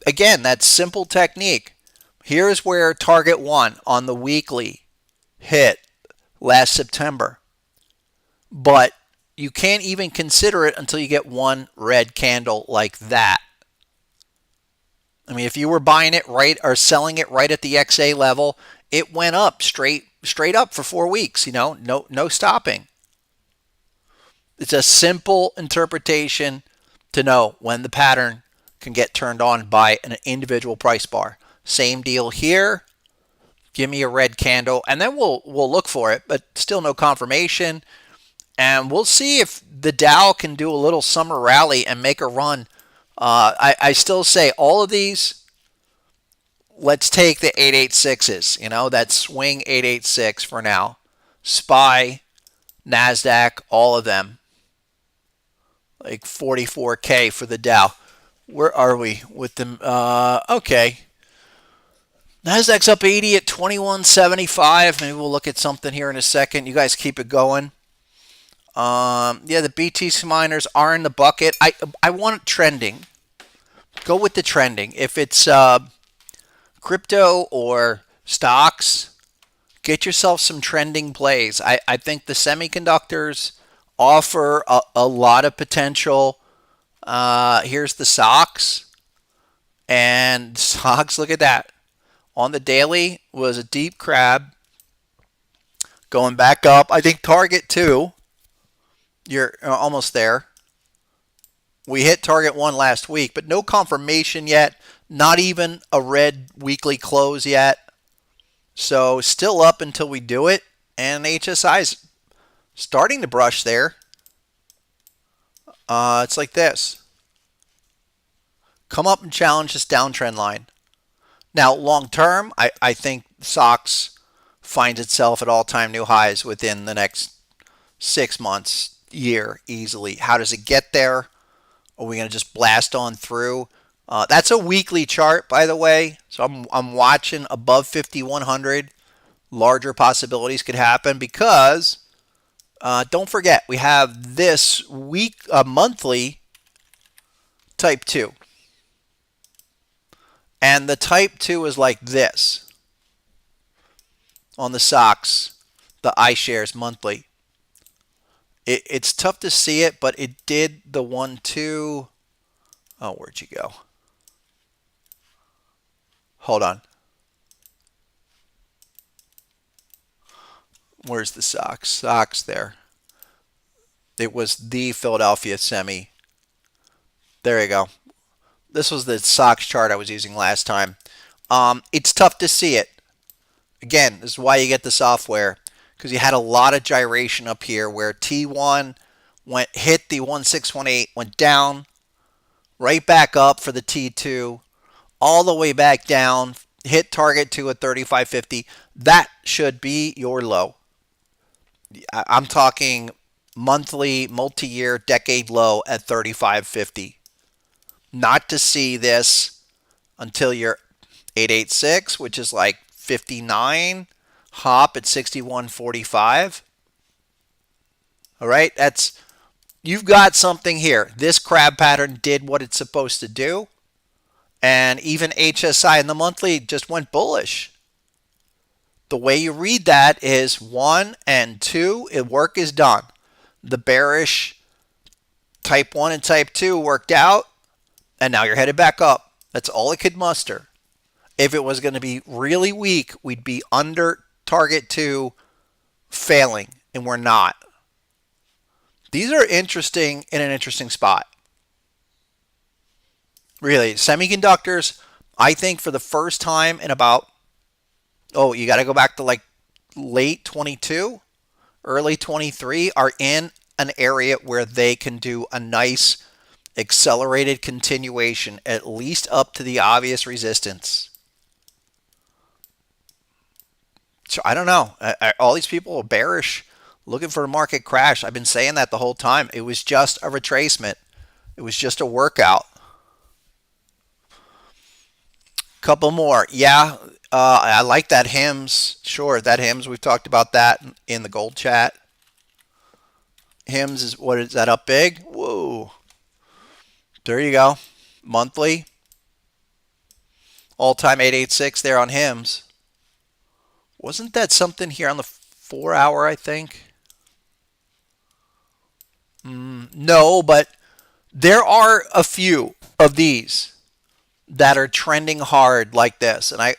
Again, that simple technique. Here's where target 1 on the weekly hit last September. But you can't even consider it until you get one red candle like that. I mean, if you were buying it right or selling it right at the XA level, it went up straight up for 4 weeks, no stopping. It's a simple interpretation to know when the pattern can get turned on by an individual price bar. Same deal here. Give me a red candle, and then we'll look for it, but still no confirmation. And we'll see if the Dow can do a little summer rally and make a run. I still say all of these, let's take the 886s, that swing 886 for now. SPY, NASDAQ, all of them. Like 44K for the Dow. Where are we with them? Okay. NASDAQ's up 80 at 2175. Maybe we'll look at something here in a second. You guys keep it going. The BTC miners are in the bucket. I want trending. Go with the trending. If it's crypto or stocks, get yourself some trending plays. I think the semiconductors offer a lot of potential. Here's the SOX. And SOX, look at that. On the daily was a deep crab. Going back up. I think target 2. You're almost there. We hit target 1 last week, but no confirmation yet. Not even a red weekly close yet. So still up until we do it. And HSI's starting to brush there. It's like this. Come up and challenge this downtrend line. Now, long term, I think SOX finds itself at all-time new highs within the next 6 months, year, easily. How does it get there? Are we going to just blast on through? That's a weekly chart, by the way. So I'm watching above 5,100. Larger possibilities could happen because don't forget, we have this week, monthly type 2. And the type 2 is like this on the SOX, the iShares monthly. It's tough to see it, but it did the 1, 2. Oh, where'd you go? Hold on. Where's the SOX? SOX there. It was the Philadelphia Semi. There you go. This was the SOX chart I was using last time. It's tough to see it. Again, this is why you get the software, because you had a lot of gyration up here where T1 hit the 1618, went down, right back up for the T2, all the way back down, hit target 2 at 35.50. That should be your low. I'm talking monthly, multi-year, decade low at 35.50. Not to see this until you're 886, which is like 59, hop at 61.45. All right, you've got something here. This crab pattern did what it's supposed to do, and even HSI in the monthly just went bullish. The way you read that is 1 and 2, work is done. The bearish type 1 and type 2 worked out, and now you're headed back up. That's all it could muster. If it was going to be really weak, we'd be under target 2 failing, and we're not. These are interesting in an interesting spot. Really, semiconductors, I think for the first time in about, you got to go back to like late 22, early 23, are in an area where they can do a nice accelerated continuation, at least up to the obvious resistance. So I don't know. All these people are bearish, looking for a market crash. I've been saying that the whole time. It was just a retracement. It was just a workout. Couple more. Yeah, I like that HIMS. Sure, that HIMS. We've talked about that in the gold chat. HIMS what is that, up big? Whoa. There you go. Monthly. All-time 886 there on HIMS. Wasn't that something here on the 4-hour, I think? No, but there are a few of these that are trending hard like this, and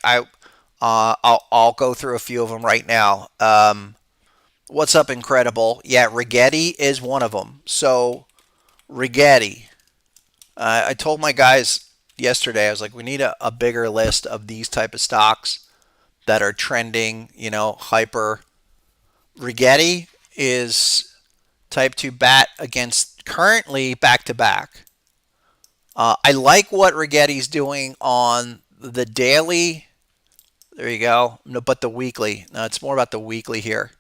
I'll go through a few of them right now. What's up, Incredible? Yeah, Rigetti is one of them. So Rigetti, I told my guys yesterday, I was like, we need a bigger list of these type of stocks that are trending, hyper. Rigetti is type 2 bat against currently back-to-back. I like what Rigetti's doing on the daily. There you go. No, but the weekly. No, it's more about the weekly here.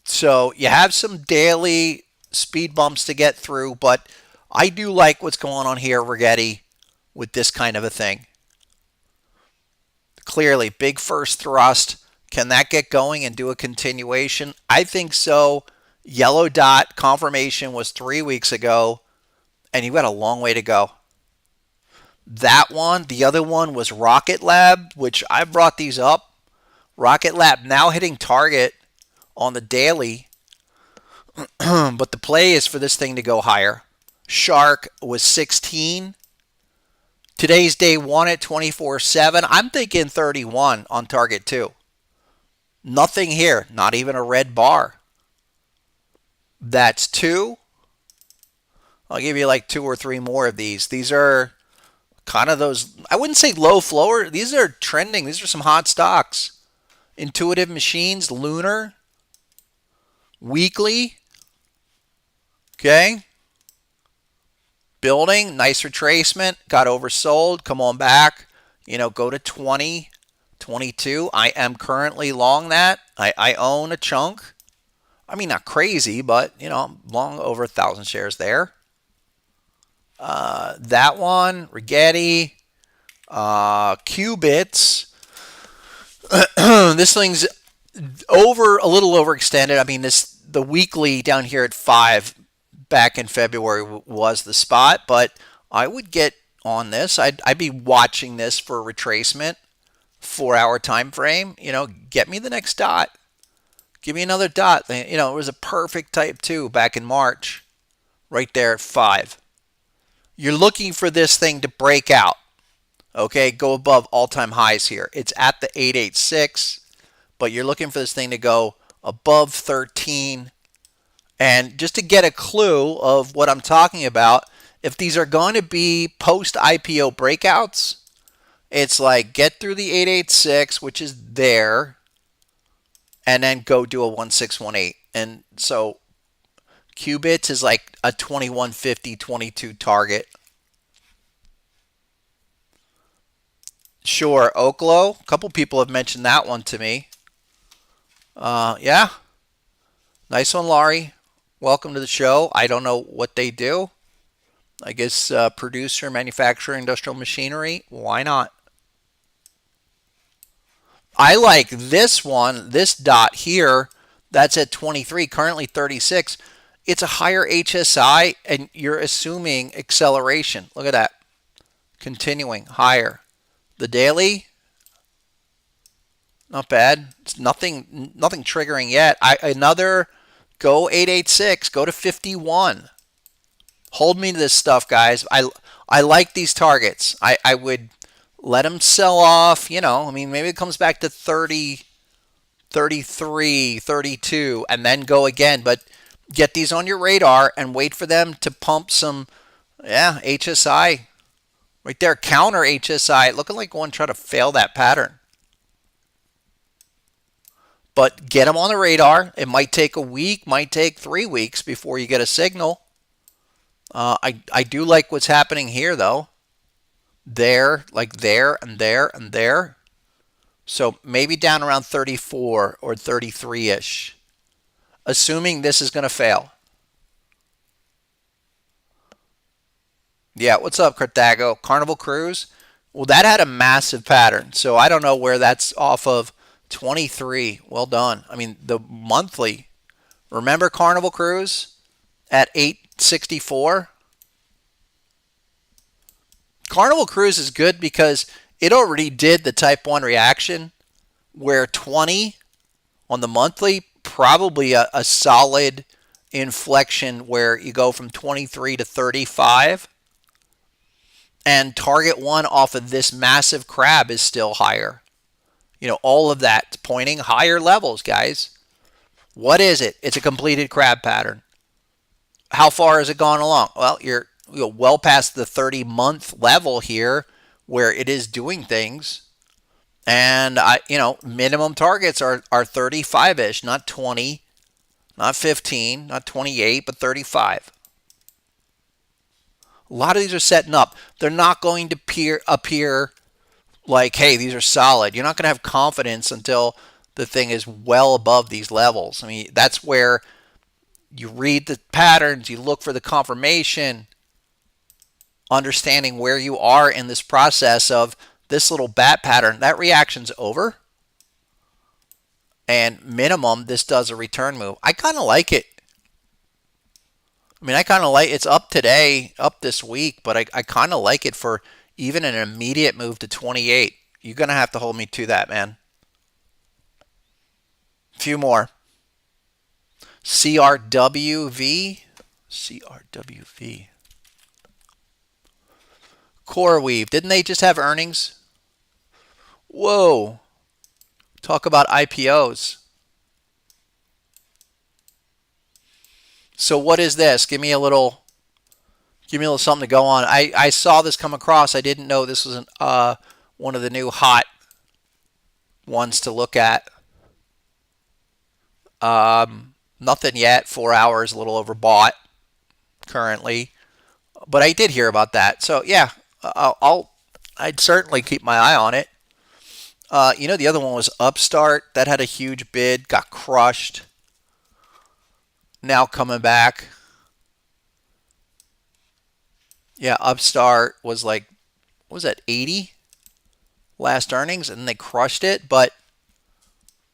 So you have some daily speed bumps to get through, but I do like what's going on here, Rigetti, with this kind of a thing. Clearly, big first thrust. Can that get going and do a continuation? I think so. Yellow dot confirmation was 3 weeks ago, and you've got a long way to go. That one, the other one was Rocket Lab, which I brought these up. Rocket Lab now hitting target on the daily, but the play is for this thing to go higher. Shark was 16. Today's day 1 at 24.7. I'm thinking 31 on target 2. Nothing here, not even a red bar. That's 2. I'll give you like 2 or 3 more of these. These are kind of those, I wouldn't say low flower. These are trending. These are some hot stocks. Intuitive Machines, Lunar, weekly. Okay. Building, nice retracement. Got oversold. Come on back. Go to 20, 22. I am currently long that. I own a chunk. I mean, not crazy, but, I'm long over 1,000 shares there. That one, Rigetti, Qubits. This thing's a little overextended. I mean, the weekly down here at 5 back in February was the spot, but I would get on this. I'd be watching this for retracement, 4-hour time frame. Get me the next dot. Give me another dot. It was a perfect type 2 back in March, right there at 5. You're looking for this thing to break out. Okay, go above all-time highs here. It's at the 886, but you're looking for this thing to go above 13. And just to get a clue of what I'm talking about, if these are going to be post-IPO breakouts, it's like get through the 886, which is there, and then go do a 1618. And so Qubits is like a 2150, 22 target. Sure, Oklo. A couple people have mentioned that one to me. Yeah. Nice one, Laurie. Welcome to the show. I don't know what they do. I guess producer, manufacturer, industrial machinery. Why not? I like this one, this dot here. That's at 23, currently 36. It's a higher HSI, and you're assuming acceleration. Look at that. Continuing higher. The daily, not bad. It's nothing triggering yet. Another go 886, go to 51. Hold me to this stuff, guys. I like these targets. I would let them sell off. I mean, maybe it comes back to 30, 33, 32, and then go again. But get these on your radar and wait for them to pump some, HSI. Right there, counter HSI, looking like one trying to fail that pattern. But get them on the radar. It might take a week, might take 3 weeks before you get a signal. I do like what's happening here, though. There, like there, and there, and there. So maybe down around 34 or 33-ish. Assuming this is going to fail. Yeah, what's up, Carthago? Carnival Cruise? Well, that had a massive pattern. So I don't know where that's off of. 23. Well done. I mean, the monthly. Remember Carnival Cruise at 864? Carnival Cruise is good because it already did the type 1 reaction where 20 on the monthly, probably a solid inflection where you go from 23 to 35. And target 1 off of this massive crab is still higher. All of that pointing higher levels, guys. What is it? It's a completed crab pattern. How far has it gone along? Well, you're well past the 30-month level here where it is doing things. And, minimum targets are 35-ish, not 20, not 15, not 28, but 35. A lot of these are setting up. They're not going to appear like, hey, these are solid. You're not going to have confidence until the thing is well above these levels. I mean, that's where you read the patterns, you look for the confirmation, understanding where you are in this process of this little bat pattern. That reaction's over. And minimum, this does a return move. I kind of like it. I mean, I kind of like it's up today, up this week, but I kind of like it for even an immediate move to 28. You're going to have to hold me to that, man. A few more. CRWV. CRWV. CoreWeave. Didn't they just have earnings? Whoa. Talk about IPOs. So what is this? Give me a little Give me a little something to go on. I saw this come across. I didn't know this was one of the new hot ones to look at. Nothing yet. 4 hours, a little overbought currently, but I did hear about that. So yeah, I'd certainly keep my eye on it. The other one was Upstart. That had a huge bid, got crushed. Now coming back. Yeah, Upstart was like, what was that, 80 last earnings, and they crushed it. But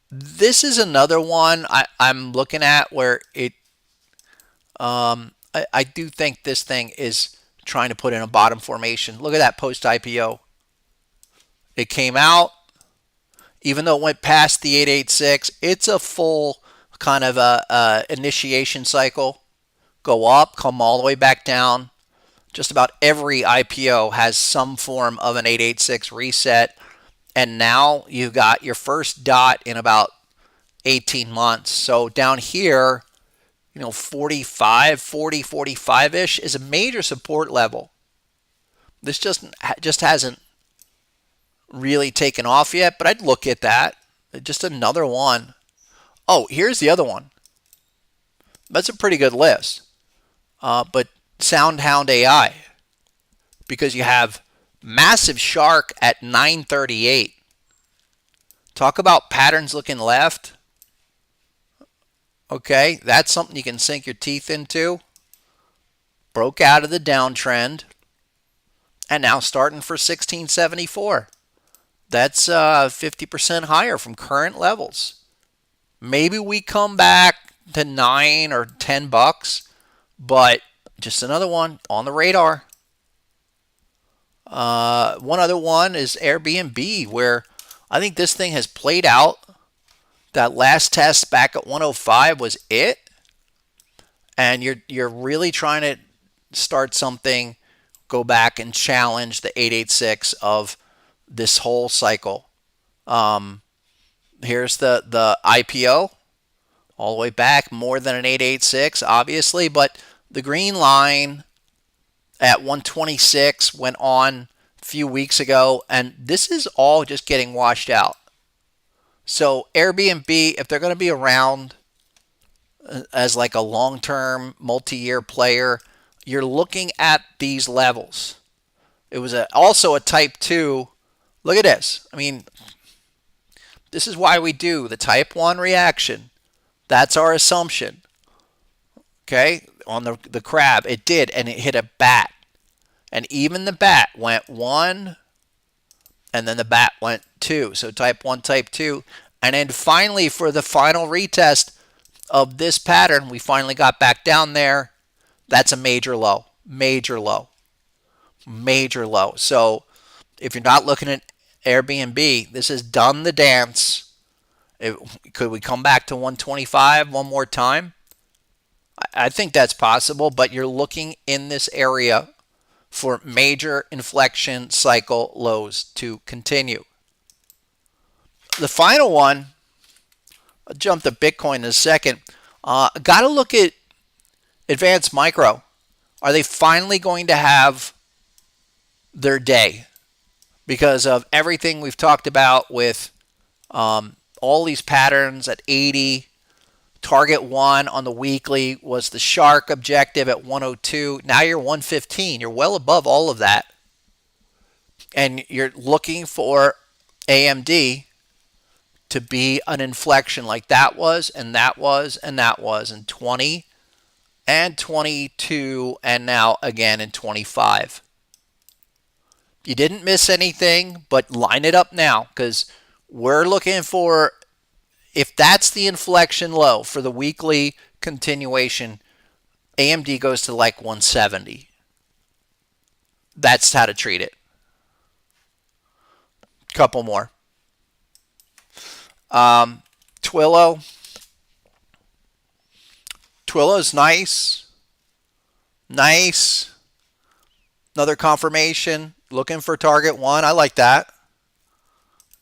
this is another one I'm looking at where I do think this thing is trying to put in a bottom formation. Look at that post IPO. It came out, even though it went past the 886, it's a full kind of a initiation cycle. Go up, come all the way back down. Just about every IPO has some form of an 886 reset. And now you got your first dot in about 18 months. So down here, 45, 40, 45-ish is a major support level. This just hasn't really taken off yet, but I'd look at that. Just another one. Oh, here's the other one. That's a pretty good list. But SoundHound AI, because you have massive shark at 938. Talk about patterns looking left. Okay, that's something you can sink your teeth into. Broke out of the downtrend, and now starting for 1674. That's 50% higher from current levels. Maybe we come back to $9 or $10, but just another one on the radar. One other one is Airbnb, where I think this thing has played out. That last test back at 105 was it, and you're really trying to start something, go back and challenge the 886 of this whole cycle. Here's the IPO, all the way back, more than an 886, obviously, but the green line at 126 went on a few weeks ago, and this is all just getting washed out. So Airbnb, if they're going to be around as like a long-term, multi-year player, you're looking at these levels. It was also a type 2. Look at this. I mean, this is why we do the type 1 reaction. That's our assumption. Okay, on the crab, it did, and it hit a bat. And even the bat went 1, and then the bat went 2. So type 1, type 2. And then finally, for the final retest of this pattern, we finally got back down there. That's a major low. Major low. Major low. So if you're not looking at Airbnb, this has done the dance. Could we come back to 125 one more time? I think that's possible, but you're looking in this area for major inflection cycle lows to continue. The final one, I'll jump to Bitcoin in a second. Got to look at Advanced Micro. Are they finally going to have their day? Because of everything we've talked about with all these patterns at 80. Target 1 on the weekly was the shark objective at 102. Now you're 115. You're well above all of that. And you're looking for AMD to be an inflection like that was, and that was, and that was in 20 and 22, and now again in 25. You didn't miss anything, but line it up now, because we're looking for, if that's the inflection low for the weekly continuation, AMD goes to like 170. That's how to treat it. Couple more. Twillo. Twillo's nice. Nice. Another confirmation. Looking for target 1. I like that.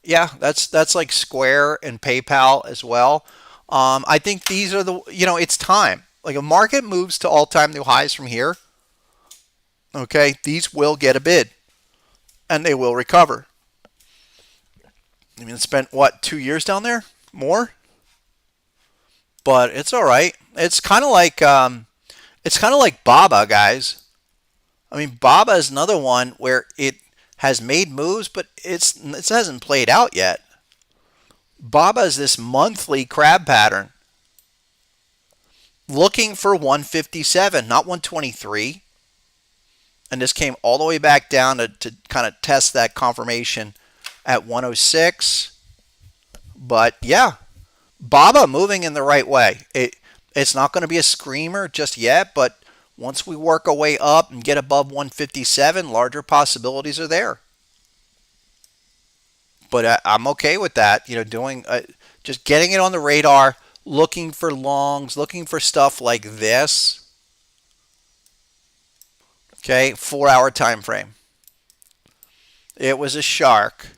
Yeah, that's like Square and PayPal as well. I think these are it's time. Like a market moves to all-time new highs from here. Okay, these will get a bid and they will recover. I mean, it spent what, 2 years down there? More? But it's all right. It's kind of like Baba, guys. I mean, Baba is another one where it has made moves, but it hasn't played out yet. Baba is this monthly crab pattern, looking for 157, not 123. And this came all the way back down to kind of test that confirmation at 106. But yeah, Baba moving in the right way. It's not going to be a screamer just yet, but once we work our way up and get above 157, larger possibilities are there. But I'm okay with that. Doing just getting it on the radar, looking for longs, looking for stuff like this. Okay, 4 hour time frame. It was a shark,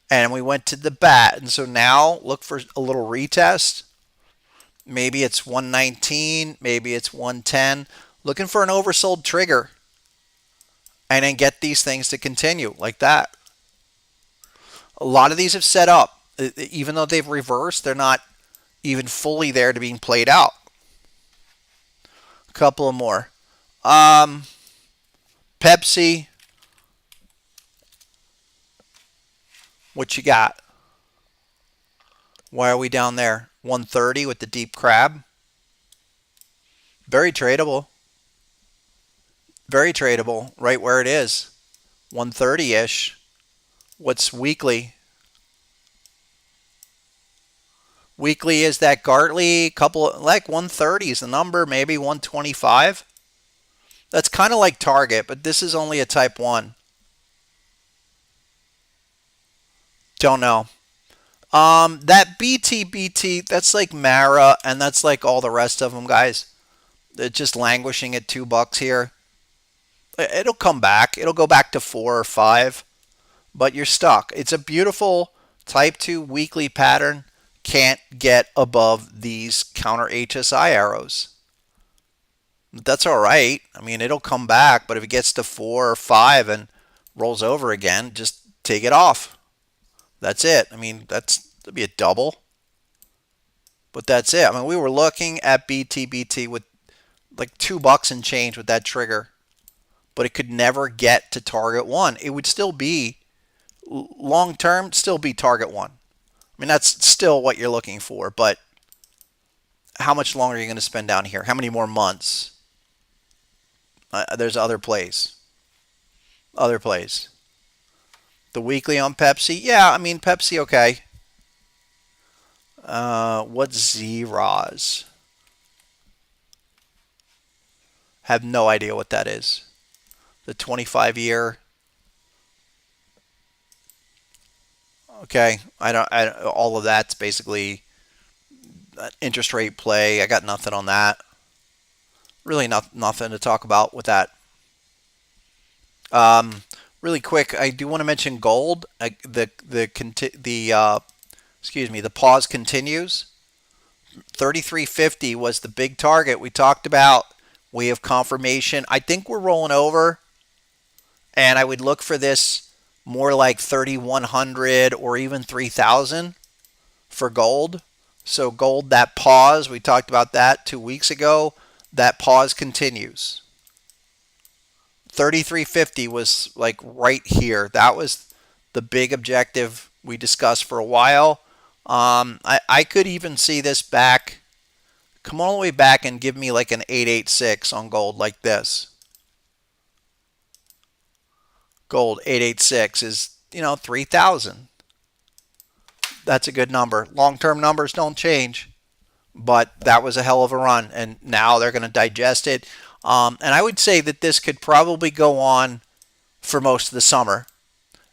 and we went to the bat, and so now look for a little retest. Maybe it's 119, maybe it's 110. Looking for an oversold trigger, and then get these things to continue like that. A lot of these have set up, even though they've reversed, they're not even fully there to being played out. A couple of more. Pepsi, what you got? Why are we down there? 130 with the deep crab. Very tradable. Very tradable, right where it is. 130-ish. What's weekly? Weekly is that Gartley, couple like 130 is the number, maybe 125. That's kind of like Target, but this is only a type 1. Don't know. That BTBT, that's like Mara, and that's like all the rest of them, guys. They're just languishing at $2 here. It'll come back. It'll go back to 4 or 5, but you're stuck. It's a beautiful type 2 weekly pattern. Can't get above these counter HSI arrows. That's all right. I mean, it'll come back, but if it gets to 4 or 5 and rolls over again, just take it off. That's it. I mean, that'd be a double. But that's it. I mean, we were looking at BTBT with like $2 and change with that trigger, but it could never get to target 1. It would still be long term, still be target 1. I mean, that's still what you're looking for, but how much longer are you going to spend down here? How many more months? There's other plays. Other plays. The weekly on Pepsi? Yeah, I mean, Pepsi, okay. What's Z-Roz? Have no idea what that is. The 25-year. Okay, all of that's basically interest rate play. I got nothing on that. Really nothing to talk about with that. Really quick, I do want to mention gold. The pause continues. 3350 was the big target we talked about. We have confirmation. I think we're rolling over, and I would look for this more like 3,100 or even 3,000 for gold. So gold, that pause, we talked about that 2 weeks ago. That pause continues. 3350 was like right here. That was the big objective we discussed for a while. I could even see this back, come all the way back and give me like an 886 on gold like this. Gold 886 is, 3,000. That's a good number. Long-term numbers don't change, but that was a hell of a run, and now they're going to digest it. And I would say that this could probably go on for most of the summer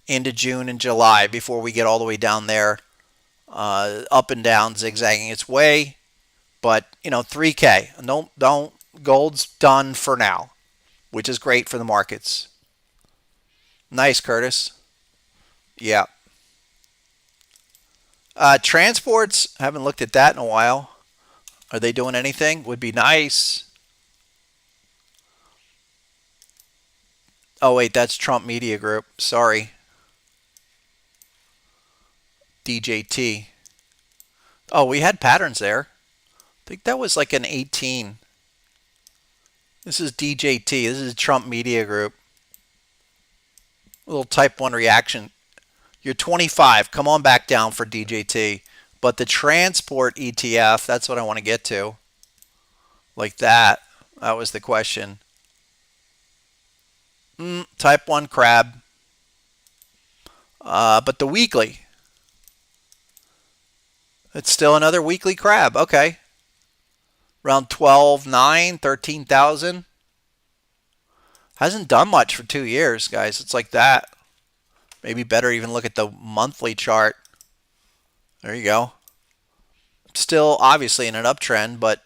into June and July before we get all the way down there, up and down, zigzagging its way. But 3K. Don't. Gold's done for now, which is great for the markets. Nice, Curtis. Yeah. Transports, haven't looked at that in a while. Are they doing anything? Would be nice. Oh wait, that's Trump Media Group. Sorry, DJT. Oh, we had patterns there. I think that was like an 18. This is DJT. This is Trump Media Group. A little type 1 reaction. You're 25. Come on back down for DJT. But the transport ETF, that's what I want to get to. Like that. That was the question. Type 1 crab. But the weekly. It's still another weekly crab. Okay. Around 12.9, 13,000. Hasn't done much for 2 years, guys. It's like that. Maybe better even look at the monthly chart. There you go. Still obviously in an uptrend, but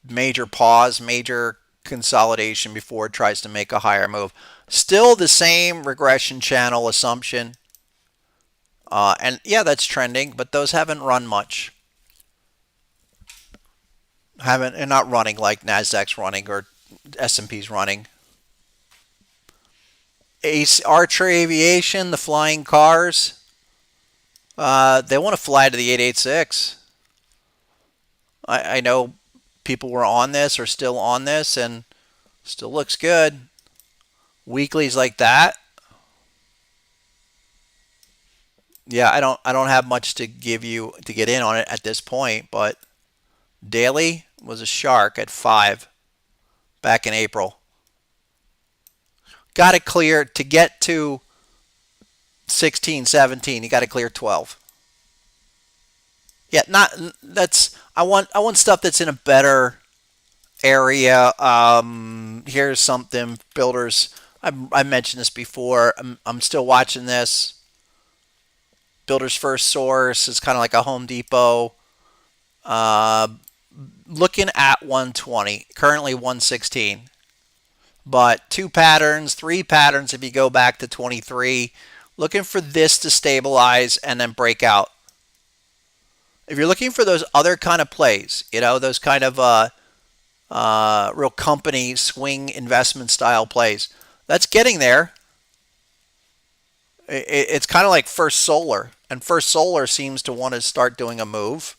major pause, major consolidation before it tries to make a higher move. Still the same regression channel assumption. And yeah, that's trending, but those haven't run much. They're not running like Nasdaq's running or S&P's running. Archer Aviation, the flying cars, they want to fly to the 886. I know people were on this or still on this, and still looks good. Weeklies like that. Yeah, I don't have much to give you to get in on it at this point, but daily was a shark at 5 back in April. Got to clear to get to 16, 17. You got to clear 12. Yeah, not that's. I want stuff that's in a better area. Here's something builders. I mentioned this before. I'm still watching this. Builders First Source is kind of like a Home Depot. Looking at 120, currently 116. But 2 patterns, 3 patterns if you go back to 23. Looking for this to stabilize and then break out. If you're looking for those other kind of plays, those kind of real company swing investment style plays, that's getting there. It's kind of like First Solar, and First Solar seems to want to start doing a move.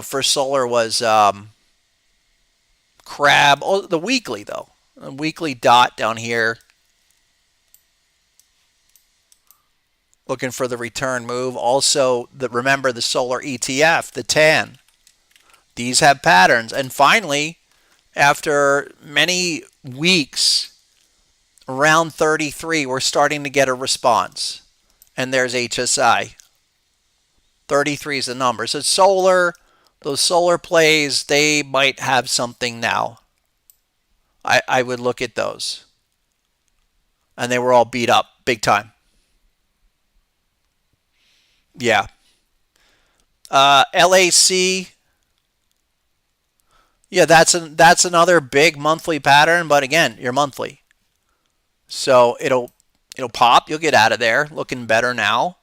First Solar was crab. Oh, the weekly though, a weekly dot down here. Looking for the return move. Also, remember the solar ETF, the TAN. These have patterns. And finally, after many weeks, around 33, we're starting to get a response. And there's HSI. 33 is the number. So solar, those solar plays, they might have something now. I would look at those. And they were all beat up big time. Yeah. LAC. Yeah, that's another big monthly pattern, but again, you're monthly. So it'll pop, you'll get out of there. Looking better now.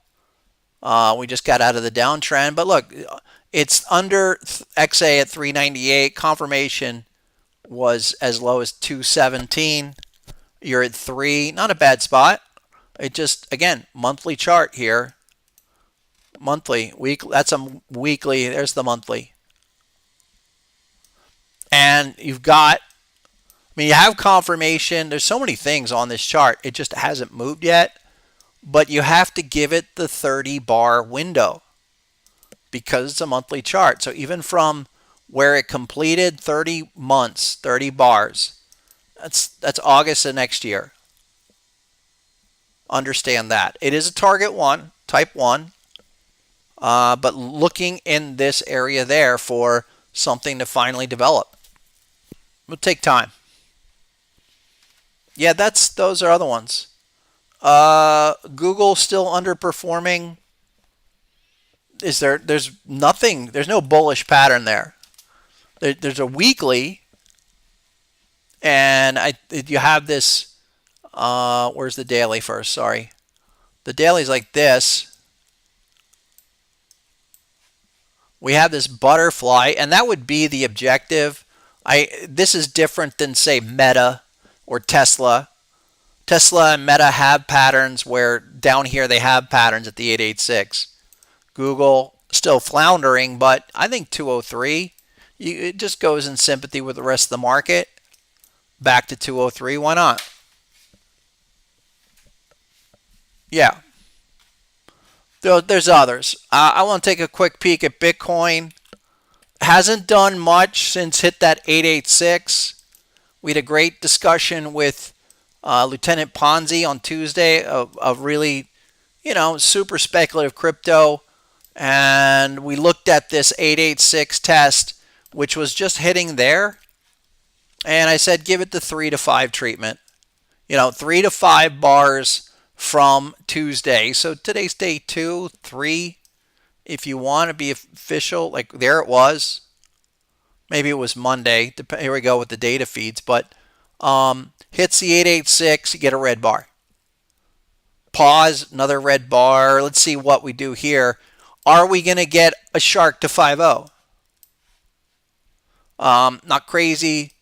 We just got out of the downtrend, but look, it's under XA at 398. Confirmation was as low as 217. You're at 3, not a bad spot. It just, again, monthly chart here. Monthly, week. That's a weekly. There's the monthly. And you have confirmation. There's so many things on this chart. It just hasn't moved yet. But you have to give it the 30-bar window because it's a monthly chart. So even from where it completed, 30 months, 30 bars. That's August of next year. Understand that. It is a target 1, type 1. But looking in this area there for something to finally develop. It'll take time. Yeah, those are other ones. Google still underperforming. There's nothing, there's no bullish pattern there. There's a weekly, and you have this, where's the daily first? Sorry. The daily's like this. We have this butterfly, and that would be the objective. This is different than, say, Meta. or Tesla. Tesla and Meta have patterns where down here they have patterns at the 886. Google still floundering, but I think 203, it just goes in sympathy with the rest of the market. Back to 203, why not? Yeah, there's others. I want to take a quick peek at Bitcoin. Hasn't done much since hit that 886. We had a great discussion with Lieutenant Ponzi on Tuesday of really, super speculative crypto. And we looked at this 886 test, which was just hitting there. And I said, give it the 3 to 5 treatment. 3 to 5 bars from Tuesday. So today's day 2, 3. If you want to be official, like there it was. Maybe it was Monday. Here we go with the data feeds. But hits the 886, you get a red bar. Pause, another red bar. Let's see what we do here. Are we going to get a shark to 5.0? Not crazy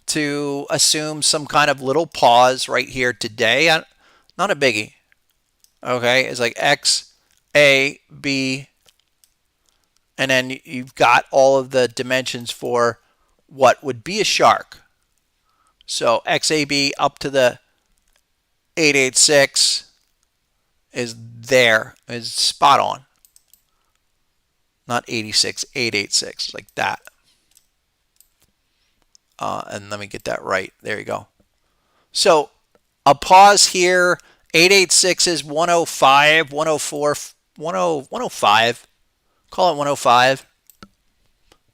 to assume some kind of little pause right here today. Not a biggie. Okay, it's like X, A, B, and then you've got all of the dimensions for what would be a shark. So XAB up to the 886 is there, is spot on. Not 86, 886, like that. And let me get that right. There you go. So a pause here. 886 is 105, 104, 105. Call it 105.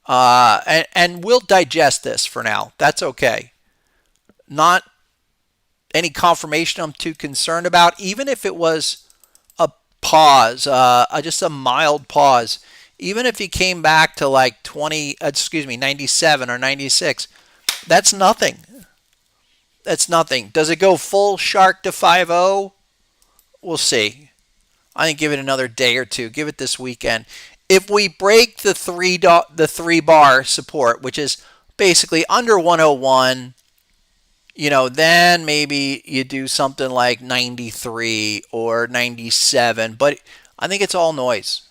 And we'll digest this for now. That's okay. Not any confirmation I'm too concerned about. Even if it was a pause, just a mild pause. Even if he came back to like 97 or 96, that's nothing. That's nothing. Does it go full shark to 5.0? We'll see. I think give it another day or two. Give it this weekend. If we break the 3 bar support, which is basically under 101, then maybe you do something like 93 or 97. But I think it's all noise.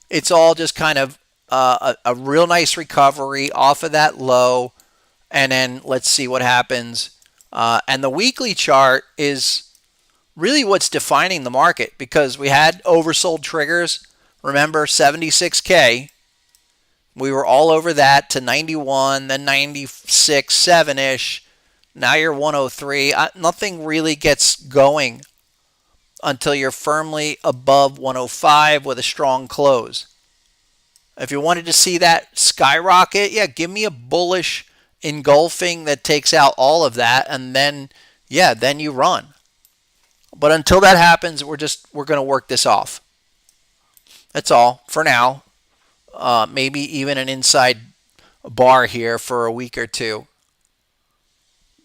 It's all just kind of a real nice recovery off of that low. And then let's see what happens. And the weekly chart is really what's defining the market, because we had oversold triggers. Remember, 76K. We were all over that to 91, then 96, 7-ish. Now you're 103. Nothing really gets going until you're firmly above 105 with a strong close. If you wanted to see that skyrocket, yeah, give me a bullish engulfing that takes out all of that, and then you run. But until that happens, we're going to work this off. That's all for now. Maybe even an inside bar here for a week or two.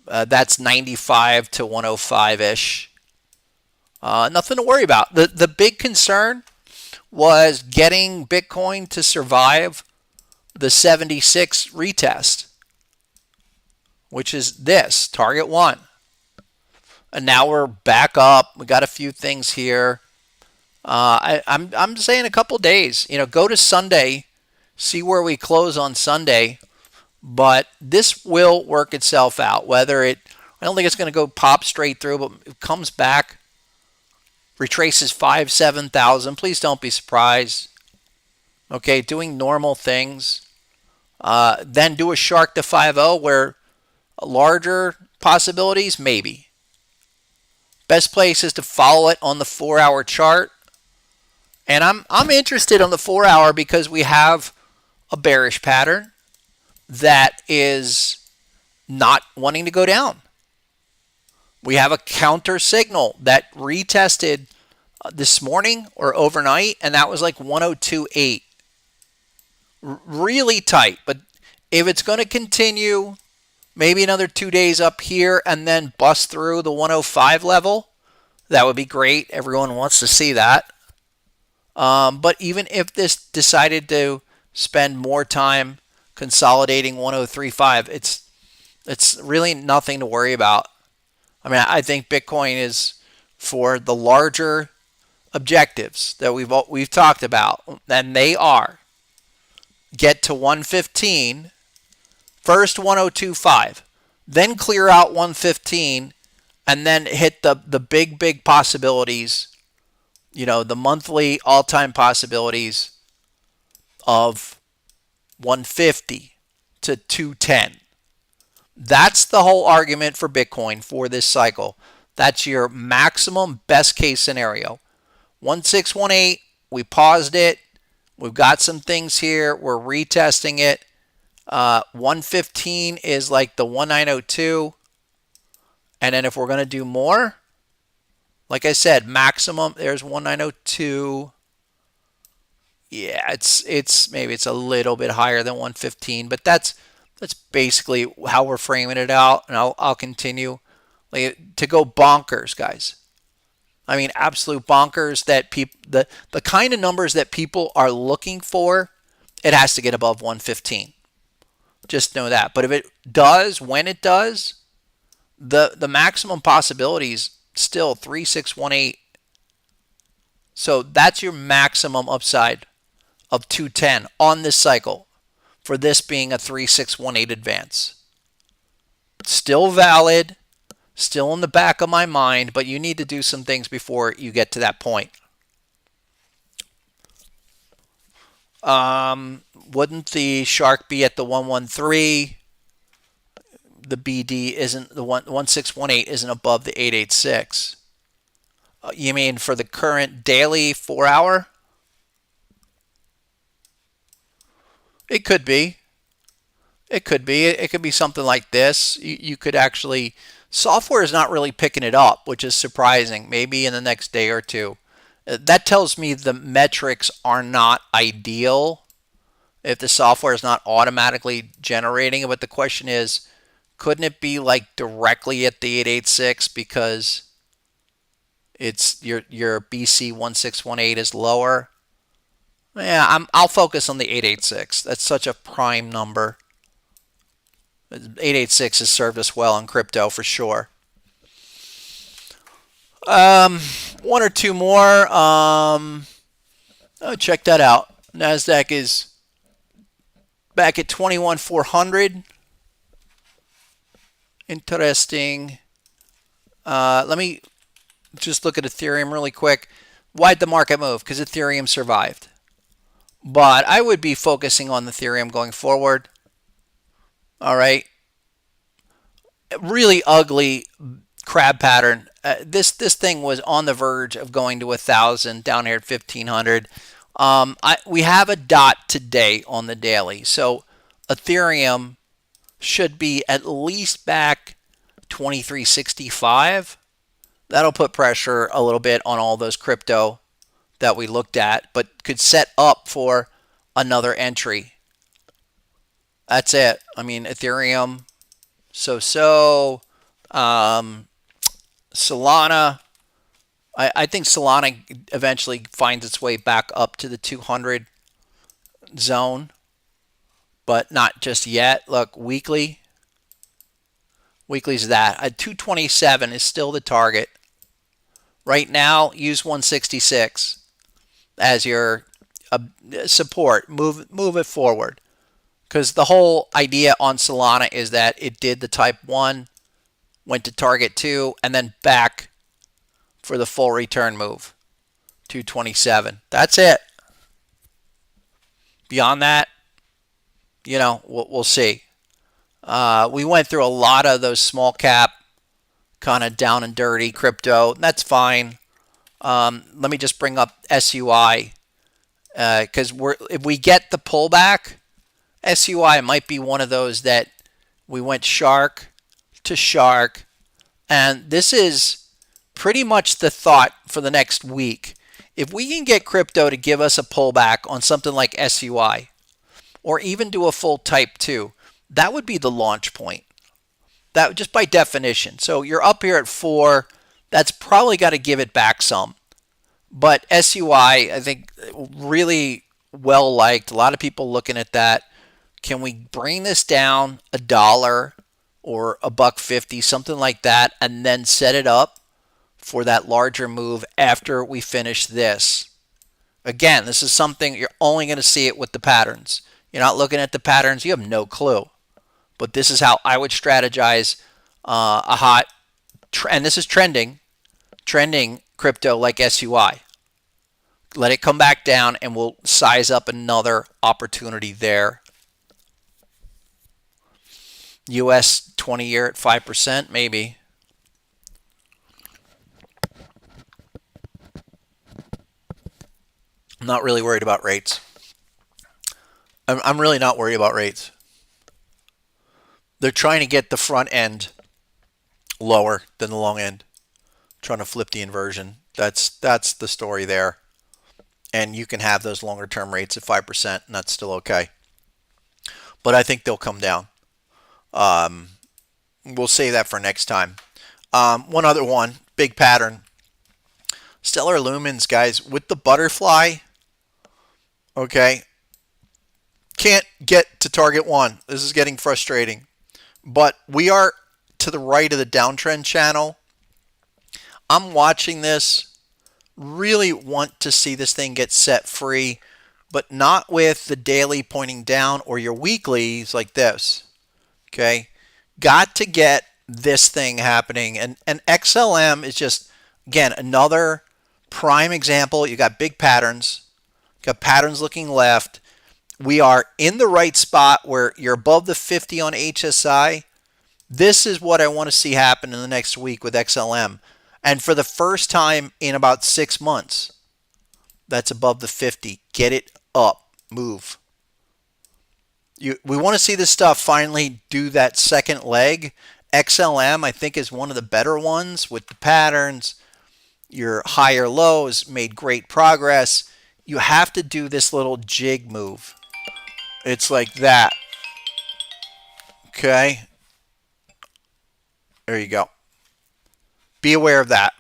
That's 95 to 105-ish. Nothing to worry about. The big concern was getting Bitcoin to survive the 76 retest, which is this, target 1. And now we're back up. We got a few things here. I'm saying a couple days. Go to Sunday, see where we close on Sunday. But this will work itself out. I don't think it's going to go pop straight through, but it comes back, retraces 7,000. Please don't be surprised. Okay, doing normal things. Then do a shark to 5.0 where larger possibilities, maybe. Best place is to follow it on the 4-hour chart. And I'm interested on the 4-hour because we have a bearish pattern that is not wanting to go down. We have a counter signal that retested this morning or overnight, and that was like 102.8. Really tight, but if it's going to continue, maybe another 2 days up here and then bust through the 105 level, that would be great. Everyone wants to see that. But even if this decided to spend more time consolidating 103.5, It's really nothing to worry about. I mean, I think Bitcoin is for the larger objectives that we've talked about, and they are get to 115, first 1025, then clear out 115, and then hit the big possibilities, the monthly all-time possibilities of 150 to 210. That's the whole argument for Bitcoin for this cycle. That's your maximum best case scenario. 1618, we paused it. We've got some things here. We're retesting it. 115 is like the 1902. And then if we're going to do more, like I said, maximum, there's 1902. Yeah, it's maybe it's a little bit higher than 115, but that's basically how we're framing it out, and I'll continue to go bonkers, guys. I mean, absolute bonkers that the kind of numbers that people are looking for, it has to get above 115. Just know that. But if it does, when it does, the maximum possibilities still 3618. So that's your maximum upside of 210 on this cycle for this being a 3618 advance. Still valid, still in the back of my mind, but you need to do some things before you get to that point. Wouldn't the shark be at the 113? The BD isn't, the 1618 isn't above the 886. You mean for the current daily 4 hour? It could be. It could be. It could be something like this. You could actually, software is not really picking it up, which is surprising. Maybe in the next day or two. That tells me the metrics are not ideal if the software is not automatically generating it. But the question is, couldn't it be like directly at the 886 because it's your BC 1618 is lower? Yeah, I'll focus on the 886. That's such a prime number. 886 has served us well in crypto for sure. One or two more. Check that out. Nasdaq is back at 21,400. Interesting. Let me just look at Ethereum really quick. Why'd the market move? Because Ethereum survived. But I would be focusing on Ethereum going forward. All right. Really ugly crab pattern. This thing was on the verge of going to 1,000 down here at 1,500. We have a dot today on the daily. So Ethereum should be at least back 2365. That'll put pressure a little bit on all those crypto that we looked at, but could set up for another entry. That's it. I mean, Ethereum, so. Solana, I think Solana eventually finds its way back up to the 200 zone, but not just yet. Look, weekly's that. At 227 is still the target. Right now, use 166 as your support. Move it forward. Because the whole idea on Solana is that it did the type 1, went to target 2, and then back for the full return move. 227. That's it. Beyond that, we'll see. We went through a lot of those small cap, kind of down and dirty crypto. That's fine. Let me just bring up SUI. Because if we get the pullback, SUI might be one of those that we went shark to shark, and this is pretty much the thought for the next week. If we can get crypto to give us a pullback on something like SUI, or even do a full type 2, that would be the launch point. That just by definition. So you're up here at 4, that's probably got to give it back some. But SUI, I think, really well liked. A lot of people looking at that. Can we bring this down $1 or a buck 50, something like that, and then set it up for that larger move after we finish this. Again, this is something you're only going to see it with the patterns. You're not looking at the patterns, you have no clue. But this is how I would strategize a hot, and this is trending crypto like SUI. Let it come back down and we'll size up another opportunity there. US 20-year at 5%, maybe. I'm not really worried about rates. I'm really not worried about rates. They're trying to get the front end lower than the long end, trying to flip the inversion. That's the story there. And you can have those longer term rates at 5%, and that's still okay. But I think they'll come down. We'll save that for next time. One other one, big pattern. Stellar lumens, guys, with the butterfly. Okay. Can't get to target one. This is getting frustrating. But we are to the right of the downtrend channel. I'm watching this. Really want to see this thing get set free, but not with the daily pointing down or your weeklies like this. Okay. Got to get this thing happening. And XLM is just, again, another prime example. You got big patterns. Got patterns looking left. We are in the right spot where you're above the 50 on HSI. This is what I want to see happen in the next week with XLM. And for the first time in about 6 months, that's above the 50. Get it up. Move. We want to see this stuff finally do that second leg. XLM, I think, is one of the better ones with the patterns. Your higher lows made great progress. You have to do this little jig move. It's like that. Okay. There you go. Be aware of that.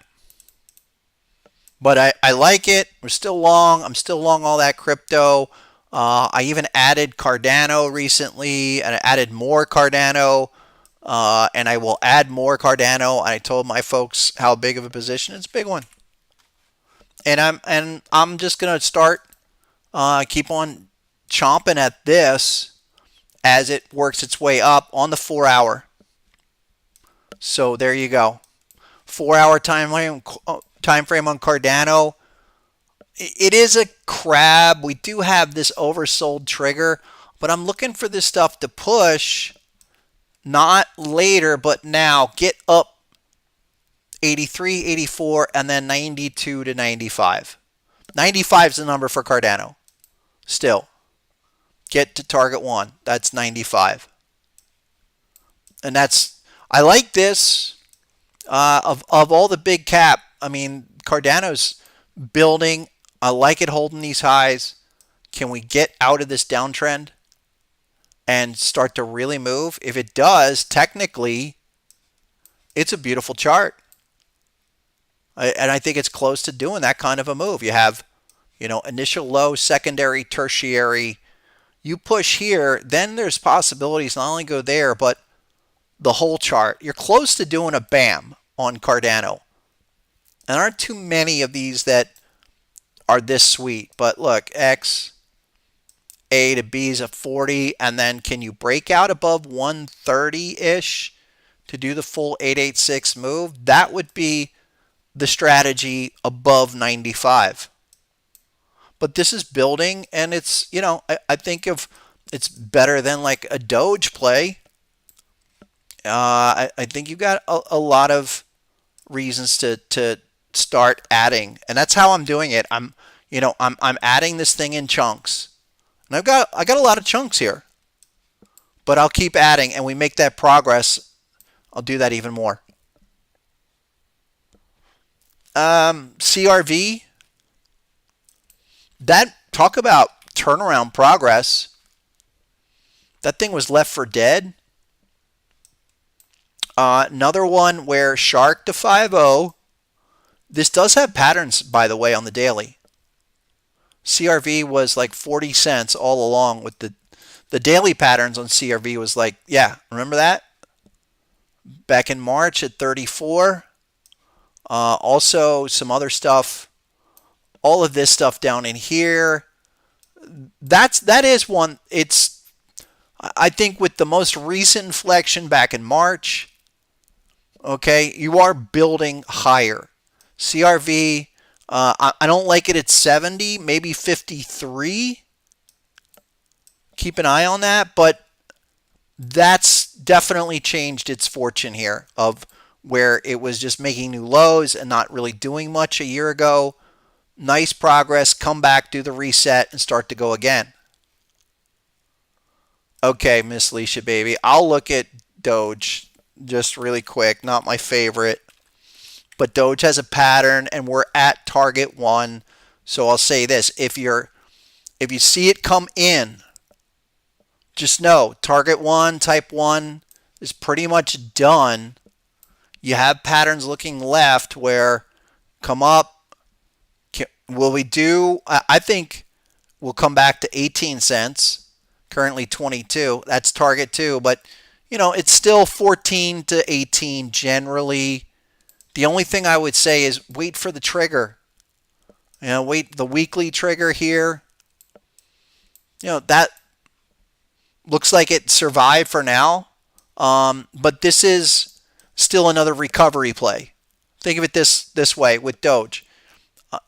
But I like it. We're still long. I'm still long all that crypto. I even added Cardano recently, and I added more Cardano, and I will add more Cardano. I told my folks how big of a position. It's a big one, and I'm just gonna start keep on chomping at this as it works its way up on the 4-hour. So there you go. 4-hour time frame on Cardano. It is a crab. We do have this oversold trigger, but I'm looking for this stuff to push, not later, but now. Get up 83, 84, and then 92 to 95. 95 is the number for Cardano. Still. Get to target 1. That's 95. And that's, I like this. Of all the big cap, I mean, Cardano's building. I like it holding these highs. Can we get out of this downtrend and start to really move? If it does, technically, it's a beautiful chart. And I think it's close to doing that kind of a move. You have, initial low, secondary, tertiary. You push here, then there's possibilities not only go there, but the whole chart. You're close to doing a BAM on Cardano. And there aren't too many of these that are this sweet. But look, X, A to B is a 40. And then can you break out above 130-ish to do the full 886 move? That would be the strategy above 95. But this is building, and it's, I think it's better than like a Doge play. I think you've got a lot of reasons to start adding, and that's how I'm doing it. I'm adding this thing in chunks, and I got a lot of chunks here, but I'll keep adding, and we make that progress. I'll do that even more. CRV. That, talk about turnaround progress. That thing was left for dead. Another one where Shark to 5.0. This does have patterns, by the way, on the daily. CRV was like 40 cents all along with the daily patterns on CRV was like, yeah, remember that? back in March at 34. Also, some other stuff. All of this stuff down in here. That is one. It's, I think, with the most recent inflection back in March. Okay, you are building higher. CRV. I don't like it at 70, maybe 53. Keep an eye on that, but that's definitely changed its fortune here of where it was just making new lows and not really doing much a year ago. Nice progress, come back, do the reset, and start to go again. Okay, Miss Leisha, baby. I'll look at Doge just really quick. Not my favorite. But Doge has a pattern, and we're at target 1. So I'll say this. If you see it come in, just know target 1, type 1 is pretty much done. You have patterns looking left where come up. Will we do? I think we'll come back to 18 cents. Currently 22. That's target 2. But, it's still 14 to 18 generally. The only thing I would say is wait for the trigger. Wait the weekly trigger here. That looks like it survived for now. But this is still another recovery play. Think of it this way with Doge.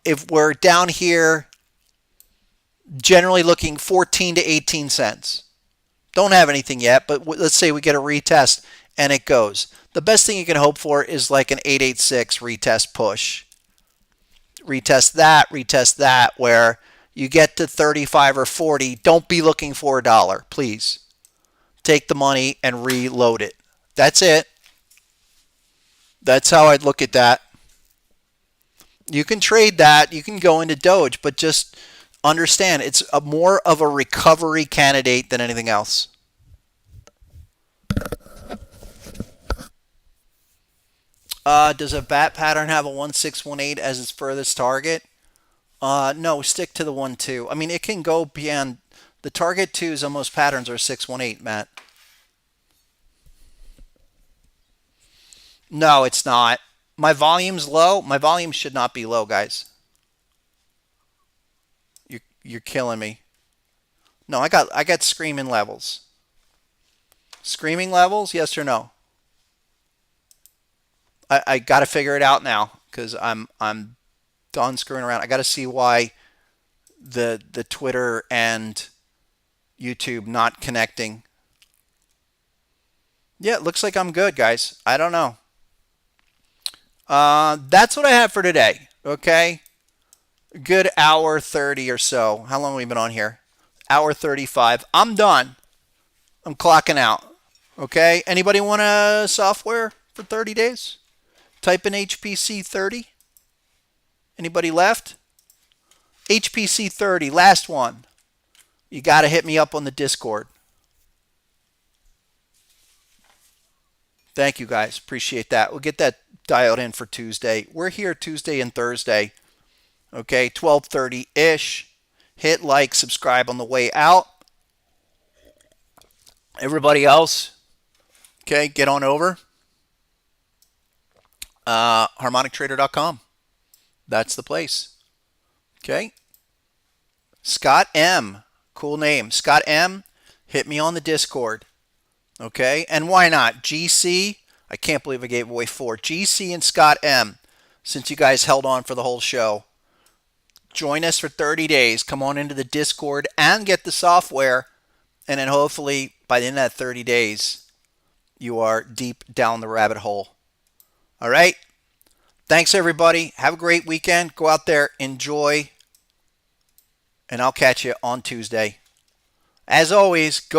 If we're down here, generally looking 14 to 18 cents. Don't have anything yet, but let's say we get a retest and it goes. The best thing you can hope for is like an 886 retest push. Retest that, where you get to 35 or 40. Don't be looking for a dollar, please. Take the money and reload it. That's it. That's how I'd look at that. You can trade that. You can go into Doge, but just understand it's more of a recovery candidate than anything else. Does a bat pattern have a 1618 as its furthest target? No, stick to the 1-2. I mean, it can go beyond the target 2s on most patterns are 618, Matt. No, it's not. My volume's low. My volume should not be low, guys. You're killing me. No, I got screaming levels. Screaming levels, yes or no? I got to figure it out now because I'm done screwing around. I got to see why the Twitter and YouTube not connecting. Yeah, it looks like I'm good, guys. I don't know. That's what I have for today. Okay. Good hour 30 or so. How long have we been on here? Hour 35. I'm done. I'm clocking out. Okay. Anybody want a software for 30 days? Type in HPC 30. Anybody left? HPC 30. Last one. You got to hit me up on the Discord. Thank you, guys. Appreciate that. We'll get that dialed in for Tuesday. We're here Tuesday and Thursday. Okay, 12:30-ish. Hit like, subscribe on the way out. Everybody else, okay, get on over. HarmonicTrader.com. That's the place. Okay. Scott M. Cool name. Scott M. Hit me on the Discord. Okay. And why not? GC. I can't believe I gave away 4. GC and Scott M. Since you guys held on for the whole show. Join us for 30 days. Come on into the Discord and get the software. And then hopefully by the end of that 30 days, you are deep down the rabbit hole. All right. Thanks, everybody. Have a great weekend. Go out there, enjoy. And I'll catch you on Tuesday. As always, go.